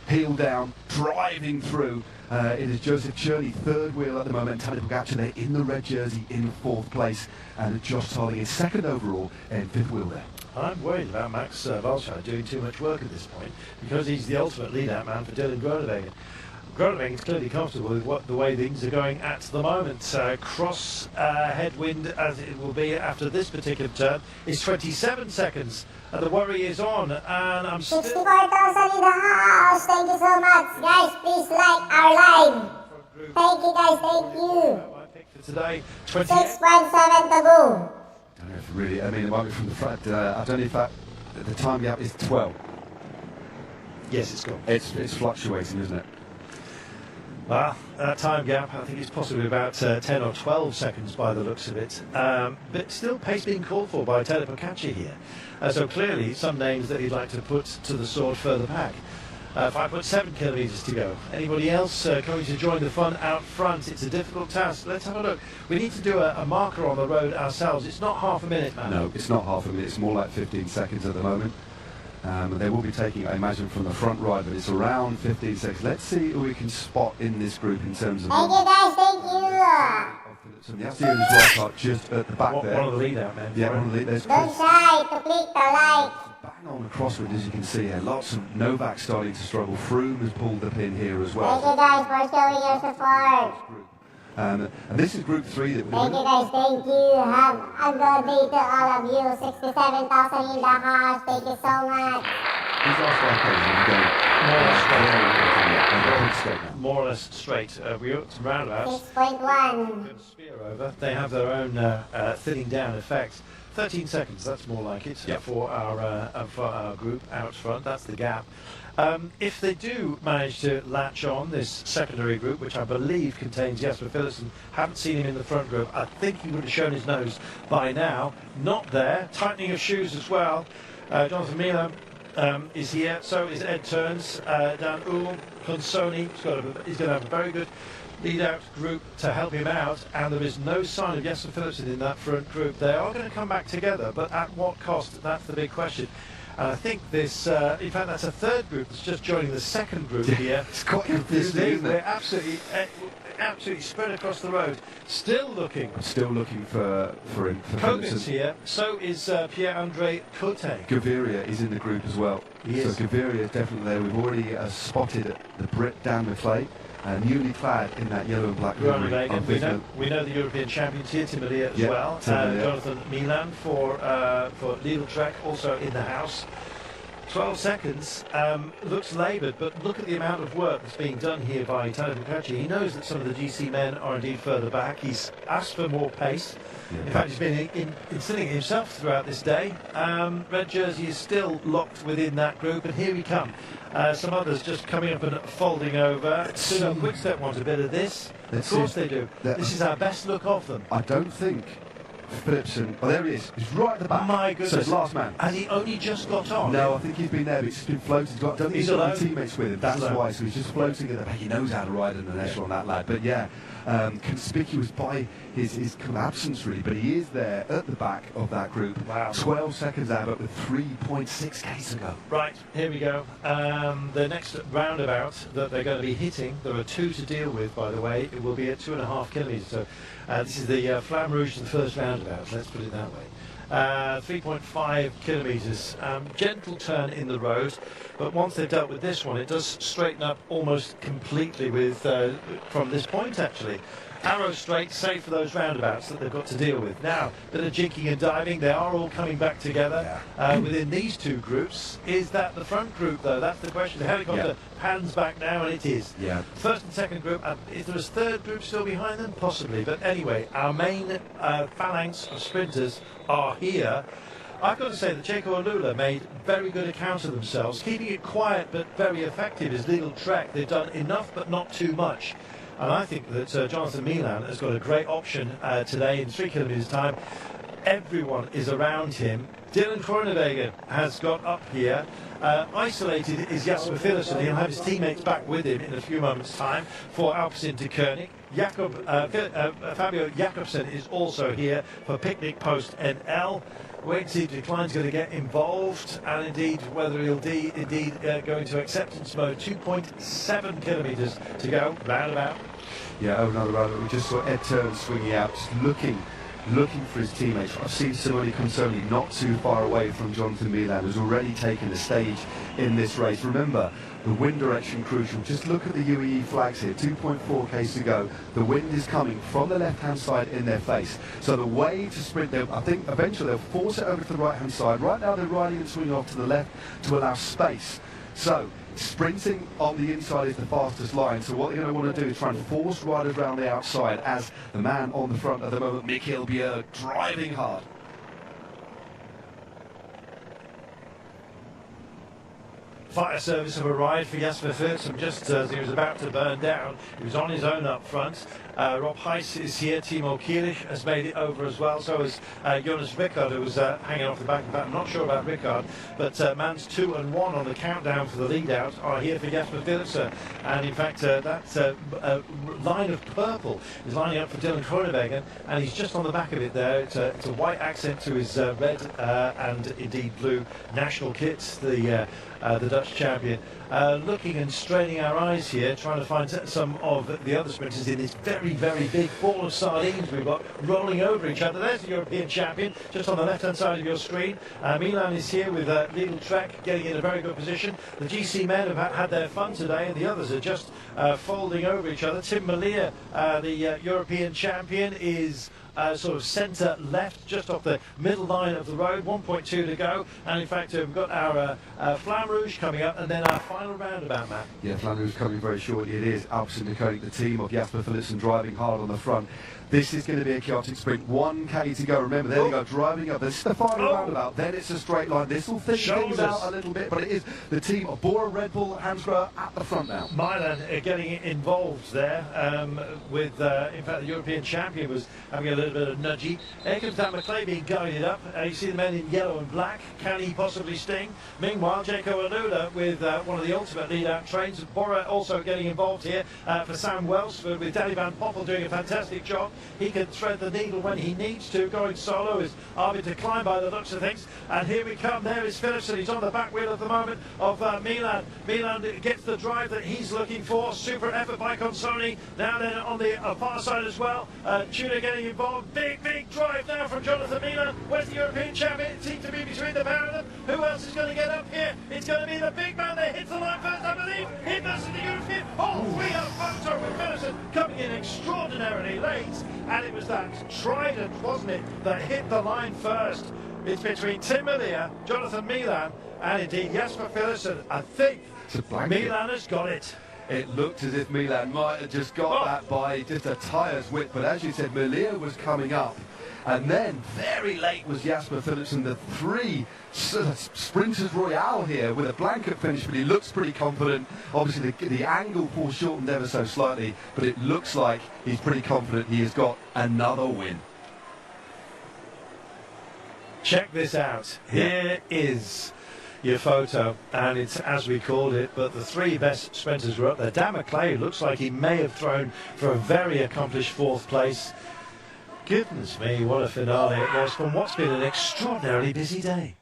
Speaker 3: Heel down, driving through. It is Joseph Cherney, third wheel at the moment. Tadej Pogacar there in the red jersey in fourth place. And Josh Tarling is second overall and fifth wheel there.
Speaker 4: I'm worried about Max Valscheid doing too much work at this point because he's the ultimate lead-out man for Dylan Groenewegen. Groenewegen is clearly comfortable with the way things are going at the moment. Cross headwind, as it will be after this particular turn, is 27 seconds. And the worry is on, and I'm still...
Speaker 7: 64,000 in the house, thank you so much. Guys, please like our live. Thank you guys, thank you.
Speaker 4: My pick for today,
Speaker 7: 6.7 to go.
Speaker 3: I don't know if really, I mean, it might be from the front. I don't know if the time gap is 12.
Speaker 4: Yes, it's gone.
Speaker 3: It's fluctuating, isn't it?
Speaker 4: Well, that time gap, I think it's possibly about 10 or 12 seconds by the looks of it. But still pace being called for by Tadej Pogacar here. So clearly some names that he'd like to put to the sword further back. 5.7 kilometres to go. Anybody else coming to join the fun out front? It's a difficult task. Let's have a look. We need to do a marker on the road ourselves. It's not half a minute, man.
Speaker 3: No, it's not half a minute. It's more like 15 seconds at the moment. They will be taking, I imagine, from the front right, but it's around 15 seconds. Let's see who we can spot in this group in terms of...
Speaker 7: Thank you guys, thank you.
Speaker 3: So the Asturias right just at the back there.
Speaker 4: One of the lead out men.
Speaker 3: Yeah, one of the lead.
Speaker 7: Don't shy to click the like.
Speaker 3: Bang on the crosswind, as you can see here. Lots of Novak starting to struggle. Froome has pulled the pin here as well.
Speaker 7: Thank you guys for showing your support.
Speaker 3: And this is Group 3 that we're
Speaker 7: Thank you guys, thank you. Have a good day to all of you. 67,000 in the house. Thank you so much.
Speaker 3: These last 5 days are going.
Speaker 4: No, that's
Speaker 3: straight now.
Speaker 4: More or less straight. We got some roundabouts.
Speaker 7: 6.1.
Speaker 4: Sphere over. They have their own thinning down effect. 13 seconds, that's more like it, for our group out front. That's the gap. If they do manage to latch on this secondary group, which I believe contains Jesper Philipsen, haven't seen him in the front group. I think he would have shown his nose by now. Not there. Tightening of shoes as well. Jonathan Milan is here. So is Ed Turns. Dan Uhl, Consoni. He's going to have a very good lead-out group to help him out, and there is no sign of Jesper Philipsen in that front group. They are going to come back together, but at what cost? That's the big question. And I think this, in fact, that's a third group that's just joining the second group here.
Speaker 3: It's quite confusing, isn't it?
Speaker 4: We're absolutely spread across the road. Still looking
Speaker 3: for
Speaker 4: Kogan's here. So is Pierre-Andre Cote.
Speaker 3: Gaviria is in the group as well. So Gaviria is definitely there. We've already spotted the Brit Dan McClay, newly clad in that yellow and black livery.
Speaker 4: We know the European champions here, Timberlea as well. Jonathan Milan for Lidl Trek, also in the house. 12 seconds, looks laboured, but look at the amount of work that's being done here by Tadej Pogacar. He knows that some of the GC men are indeed further back. He's asked for more pace. In fact, he's been instilling it himself throughout this day. Red jersey is still locked within that group, and here we come. Some others just coming up and folding over. Suno Quickstep want a bit of this. Of course they do. This is our best look of them.
Speaker 3: I don't think Philipsen, oh there he is, he's right at the back.
Speaker 4: My goodness.
Speaker 3: So it's last man.
Speaker 4: And he only just got on.
Speaker 3: No, I think he's been there, but he's just been floating. He's got any teammates with him, that's why. So he's just floating at the back. He knows how to ride in an echelon, that lad. But yeah, conspicuous by his kind of absence really, but he is there at the back of that group.
Speaker 4: Wow.
Speaker 3: 12 seconds out, but with 3.6k to go.
Speaker 4: Right, here we go. The next roundabout that they're going to be hitting, there are two to deal with, by the way. It will be at 2.5 kilometres. So this is the Flamme Rouge, the first roundabout, let's put it that way. 3.5 kilometres. Gentle turn in the road, but once they've dealt with this one, it does straighten up almost completely with from this point actually. Arrow straight, save for those roundabouts that they've got to deal with. Now, bit of jinking and diving, they are all coming back together within these two groups. Is that the front group though? That's the question. The helicopter pans back now, and it is. First and second group, if there is third group still behind them, possibly. But anyway, our main phalanx of sprinters are here. I've got to say that Checo and Lula made very good account of themselves. Keeping it quiet but very effective is Lidl Trek. They've done enough but not too much. And I think that Jonathan Milan has got a great option today in 3 kilometres time. Everyone is around him. Dylan Groenewegen has got up here. Isolated is Jesper Philipsen. He'll have his teammates back with him in a few moments' time for Alpecin to Koenig. Fabio Jakobsen is also here for Picnic Post NL. Wait to see if Decline's going to get involved, and indeed whether he'll go into acceptance mode. 2.7 kilometres to go, roundabout.
Speaker 3: Yeah, another roundabout. We just saw Ed Turns swinging out, just looking for his teammates. I've seen Simone Consoni not too far away from Jonathan Milan, who's already taken the stage in this race. Remember, the wind direction crucial. Just look at the UAE flags here, 2.4 k's to go. The wind is coming from the left-hand side in their face. So the way to sprint, I think eventually they'll force it over to the right-hand side. Right now they're riding and swinging off to the left to allow space. So sprinting on the inside is the fastest line. So what they're going to want to do is try and force riders around the outside, as the man on the front at the moment, Mikkel Bjerg, driving hard.
Speaker 4: Fire service have arrived for Jesper Philipsen just as he was about to burn down. He was on his own up front. Rob Heiss is here. Timo Kielich has made it over as well. So is Jonas Rickard, who was hanging off the back of that. I'm not sure about Rickard, but Mans 2 and 1 on the countdown for the lead-out are here for Jesper Philipsen. And in fact, that line of purple is lining up for Dylan Groenewegen, and he's just on the back of it there. It's a white accent to his red and indeed blue national kit, the Dutch champion. Looking and straining our eyes here, trying to find some of the other sprinters in this very, very big ball of sardines we've got rolling over each other. There's the European champion, just on the left-hand side of your screen. Milan is here with Lidl Trek, getting in a very good position. The GC men have had their fun today, and the others are just folding over each other. Tim Malia, the European champion, is sort of centre left, just off the middle line of the road. 1.2 to go, and in fact we've got our Flamme Rouge coming up, and then our final roundabout, Matt.
Speaker 3: Yeah, Flamme Rouge coming very shortly. It is Alpecin Decoding, the team of Jasper Philipsen driving hard on the front. This is going to be a chaotic sprint. 1K to go. Remember, there they go, driving up. This is the final roundabout. Then it's a straight line. This will thin things out a little bit, but it is the team of Bora, Red Bull, Hansgrohe at the front now.
Speaker 4: Milan getting involved there with, in fact, the European champion was having a little bit of nudgy. Here comes Dan McClay being guided up. You see the men in yellow and black. Can he possibly sting? Meanwhile, Jaco Alula with one of the ultimate lead-out trains. Bora also getting involved here for Sam Welsford, with Danny Van Poppel doing a fantastic job. He can thread the needle when he needs to. Going solo is Arvid to climb by the looks of things. And here we come. There is Philipsen. He's on the back wheel at the moment of Milan. Milan gets the drive that he's looking for. Super effort by Consoni. Now then on the far side as well. Tudor getting involved. Big drive now from Jonathan Milan. Where's the European champion? It seems to be between the pair of them. Who else is going to get up here? It's going to be the big man that hits the line first, I believe. He versus the European. All three up front with Philipsen coming in extraordinarily late. And it was that trident, wasn't it, that hit the line first. It's between Tim Merlier, Jonathan Milan, and indeed Jasper Philipsen. I think Milan has got it.
Speaker 3: It looked as if Milan might have just got that by just a tyre's width, but as you said, Merlier was coming up. And then, very late, was Jasper Philipsen, the three sprinters royale here with a blanket finish, but he looks pretty confident. Obviously, the angle falls shortened ever so slightly, but it looks like he's pretty confident he has got another win.
Speaker 4: Check this out. Here is your photo, and it's as we called it, but the three best sprinters were up there. Dan McClay looks like he may have thrown for a very accomplished fourth place. Goodness me, what a finale it was from what's been an extraordinarily busy day.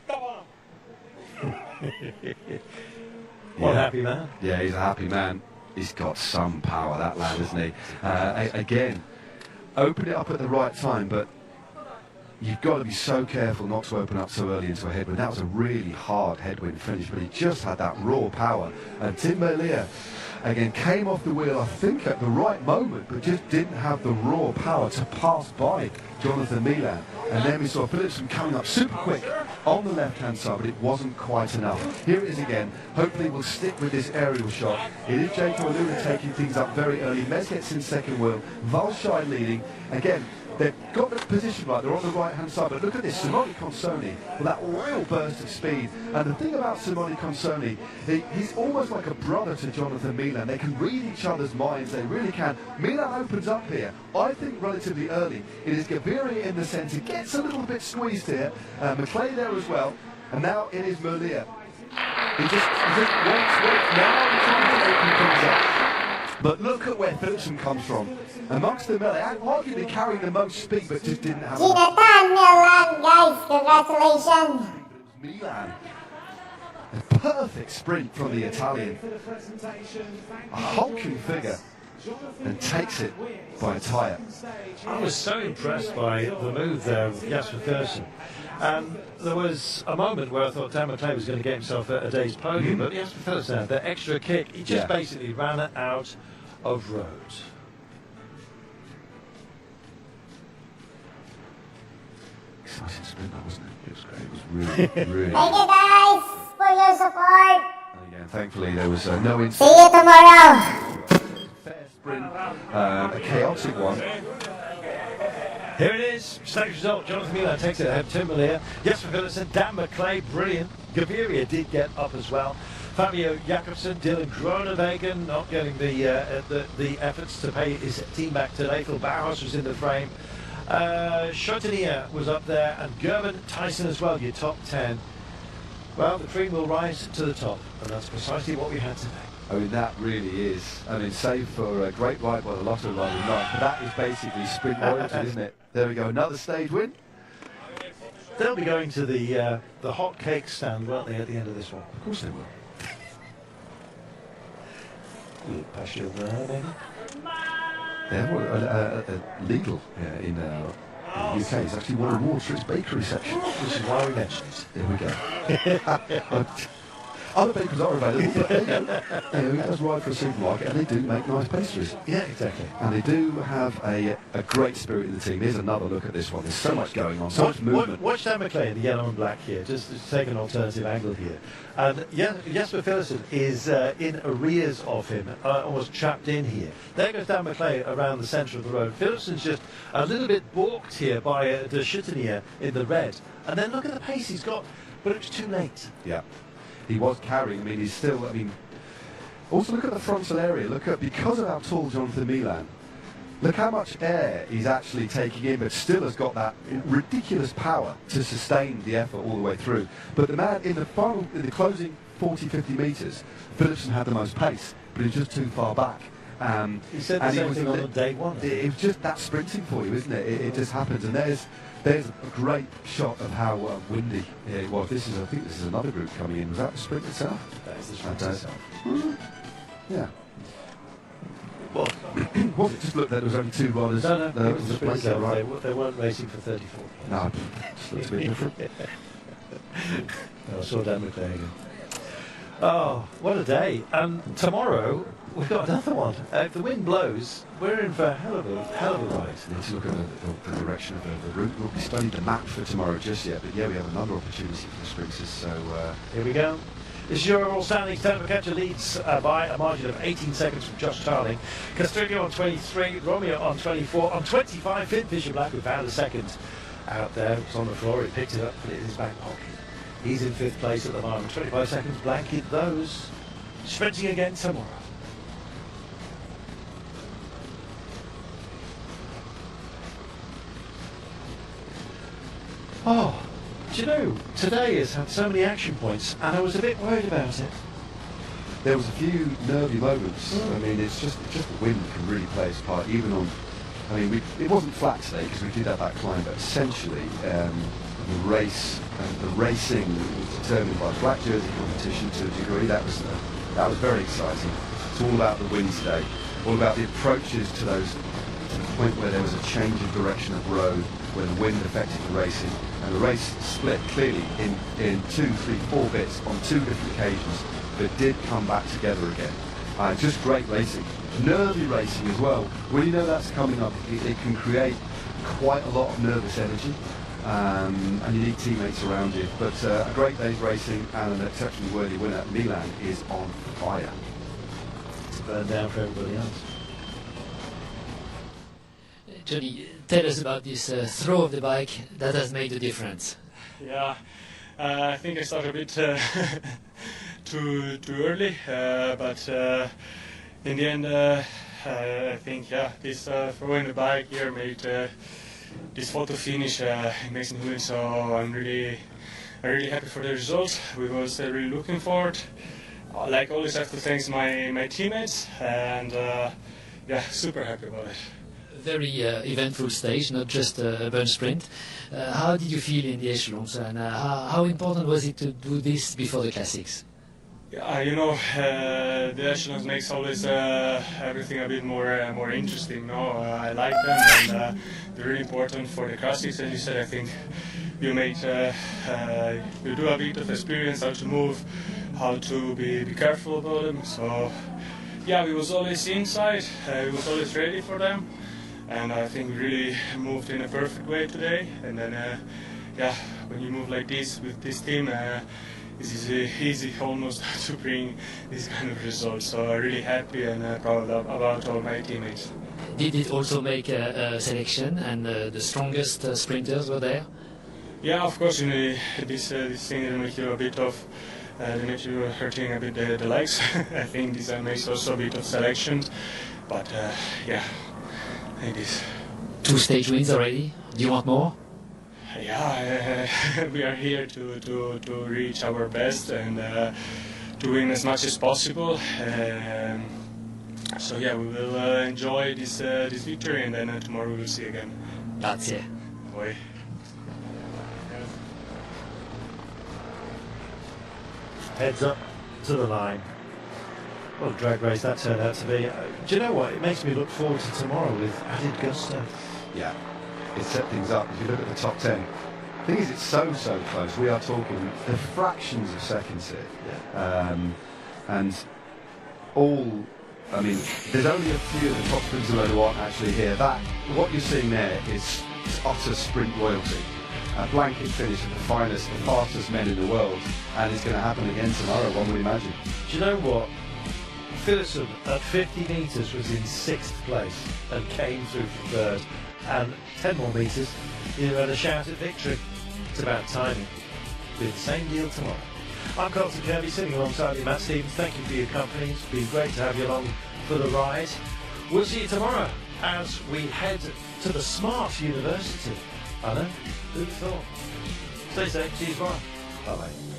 Speaker 4: What a happy man.
Speaker 3: Yeah, he's a happy man. He's got some power, that lad, isn't he? Again, opened it up at the right time, but you've got to be so careful not to open up so early into a headwind. That was a really hard headwind finish, but he just had that raw power. And Tim Merlier, again, came off the wheel, I think, at the right moment, but just didn't have the raw power to pass by Jonathan Milan. And then we saw Philipsen coming up super quick on the left-hand side, but it wasn't quite enough. Here it is again. Hopefully we'll stick with this aerial shot. It is Jaco Alula taking things up very early. Mez gets in second wheel. Valshine leading. Again, they've got the position right, they're on the right-hand side, but look at this, Simone Consoni, with that real burst of speed. And the thing about Simone Consoni, he's almost like a brother to Jonathan Milan. They can read each other's minds, they really can. Milan opens up here, I think relatively early. It is Gaviria in the centre, gets a little bit squeezed here, McClay there as well, and now it is Merlier. He just waits, now he's trying to open things up. But look at where Philipsen comes from. Amongst the melee, arguably carrying the most speed, but just didn't have enough.
Speaker 7: Milan, guys, congratulations.
Speaker 3: Milan. A perfect sprint from the Italian. A hulking figure. And takes it by a tyre.
Speaker 4: I was so impressed by the move there with Jasper Philipsen. There was a moment where I thought Dan McClay was going to get himself a day's podium, but Jasper Philipsen had that extra kick. He just basically ran it out of road.
Speaker 3: Exciting sprint, that wasn't it? It was great. It was really.
Speaker 7: Thank you guys for your support.
Speaker 3: And again, thankfully there was no incident.
Speaker 7: See you tomorrow.
Speaker 3: Fair sprint, a chaotic one.
Speaker 4: Here it is, stage result. Jonathan Milan takes it ahead. Tim Merlier, Jasper Philipsen, Dan McClay, brilliant. Gaviria did get up as well. Fabio Jakobsen, Dylan Groenewegen not getting the efforts to pay his team back today. Phil Bauhaus was in the frame. Chotinier was up there, and Gerben Tyson as well, your top 10. Well, the cream will rise to the top, and that's precisely what we had today.
Speaker 3: I mean, that really is. I mean, save for a great ride by the Lotto riding night, but that is basically sprint royalty, isn't it? There we go, another stage win.
Speaker 4: They'll be going to the hot cake stand, won't they, at the end of this one?
Speaker 3: Of course they will.
Speaker 4: Pass you over there, maybe?
Speaker 3: Yeah, well, legal in the UK. It's actually won awards for its bakery section.
Speaker 4: Which is why we mentioned it.
Speaker 3: There we go. Other bakers are available, but you know, he does ride for a supermarket, and they do make nice pastries.
Speaker 4: Yeah, exactly.
Speaker 3: And they do have a great spirit in the team. Here's another look at this one. There's so much going on, so much movement.
Speaker 4: Watch Dan McLean, the yellow and black here, just to take an alternative angle here. And Jesper Philipsen is in arrears of him, almost trapped in here. There goes Dan McLean around the centre of the road. Philipsen's just a little bit balked here by De Schuttenier in the red. And then look at the pace he's got, but it's too late.
Speaker 3: Yeah. He was carrying, I mean, he's still, I mean, also look at the frontal area, look at, because of how tall Jonathan Milan, look how much air he's actually taking in, but still has got that ridiculous power to sustain the effort all the way through. But the man in the closing 40-50 metres, Philipsen had the most pace, but he's just too far back.
Speaker 4: He said the same thing on day one.
Speaker 3: It was just that sprinting for you, isn't it? It just happens, and there's a great shot of how windy it was. I think this is another group coming in. Was that the sprint itself?
Speaker 4: That is the sprint itself.
Speaker 3: Yeah. Well, was it just looked like there was only two riders?
Speaker 4: No, it was the sprint itself.
Speaker 3: Right?
Speaker 4: They weren't racing for 34.
Speaker 3: No, just looks a bit different.
Speaker 4: I saw Dan McLean again. Oh, what a day. And tomorrow, we've got another one. If the wind blows, we're in for a hell of a ride.
Speaker 3: Need to look at the direction of the route. We'll be studying the map for tomorrow just yet, but yeah, we have another opportunity for the sprinters. So
Speaker 4: here we go. This is your overall standings. Tempo Catcher leads by a margin of 18 seconds from Josh Tarling. Castrillo on 23, Romeo on 24, on 25, Finn Fisher Black, we found a second out there. It was on the floor, he picked it up, put it in his back pocket. He's in 5th place at the moment. 25 seconds blanket those. Sprinting again tomorrow. Oh, do you know, today has had so many action points, and I was a bit worried about it.
Speaker 3: There was a few nervy moments. I mean, it's just the wind can really play its part, even on. I mean, it wasn't flat today because we did have that climb, but essentially the race and the racing was determined by black jersey competition to a degree. That was very exciting. It's all about the wind today, all about the approaches to the point where there was a change of direction of road, where the wind affected the racing, and the race split clearly in 2, 3, 4 bits on 2 different occasions, but did come back together again. Just great racing. Nervy racing as well. When you know that's coming up, it can create quite a lot of nervous energy, and you need teammates around you. But a great day's racing and an exceptionally worthy winner. Milan is on fire.
Speaker 4: It's burned down for everybody else.
Speaker 9: Johnny, tell us about this throw of the bike that has made the difference.
Speaker 11: Yeah, I think I started a bit too early, but in the end, I think this throwing the bike here made this photo finish amazing win. So I'm really happy for the result. We was really looking forward. Like always, I have to thank my teammates, and super happy about it.
Speaker 9: Very eventful stage, not just a burn sprint. How did you feel in the echelons, and how important was it to do this before the classics?
Speaker 11: Yeah, the echelons makes always everything a bit more interesting. No, I like them, and they're really important for the classics. As you said, I think you do a bit of experience how to move, how to be careful about them. So yeah, we was always inside. We was always ready for them. And I think we really moved in a perfect way today. And then, when you move like this with this team, it's easy almost to bring this kind of result. So I'm really happy and proud about all my teammates.
Speaker 9: Did it also make a selection, and the strongest sprinters were there?
Speaker 11: Yeah, of course. This thing will make you a bit of. They make you hurting a bit the legs. I think this makes also a bit of selection. But it is.
Speaker 9: 2 stage wins already. Do you want more?
Speaker 11: Yeah, we are here to reach our best and to win as much as possible. So yeah, we will enjoy this victory, and then tomorrow we will see again.
Speaker 9: Grazie.
Speaker 11: Poi.
Speaker 4: Heads up to the line. What a drag race that turned out to be. Do you know what? It makes me look forward to tomorrow with added gusto.
Speaker 3: Yeah, it set things up. If you look at the top 10, thing is, it's so close. We are talking the fractions of seconds here. And all, I mean, there's only a few of the top sprinters who aren't actually here. What you're seeing there is utter sprint royalty. A blanket finish of the finest, the fastest men in the world, and it's going to happen again tomorrow, one would imagine.
Speaker 4: Do you know what? Phillipson at 50 metres was in 6th place and came through for 3rd, and 10 more metres, you had a shout at victory. It's about timing. Be the same deal tomorrow. I'm Colton Kirby, sitting alongside you, Matt Stevens. Thank you for your company. It's been great to have you along for the ride. We'll see you tomorrow as we head to the Smart University. I know, who'd have thought? Stay safe, see you tomorrow. Bye-bye.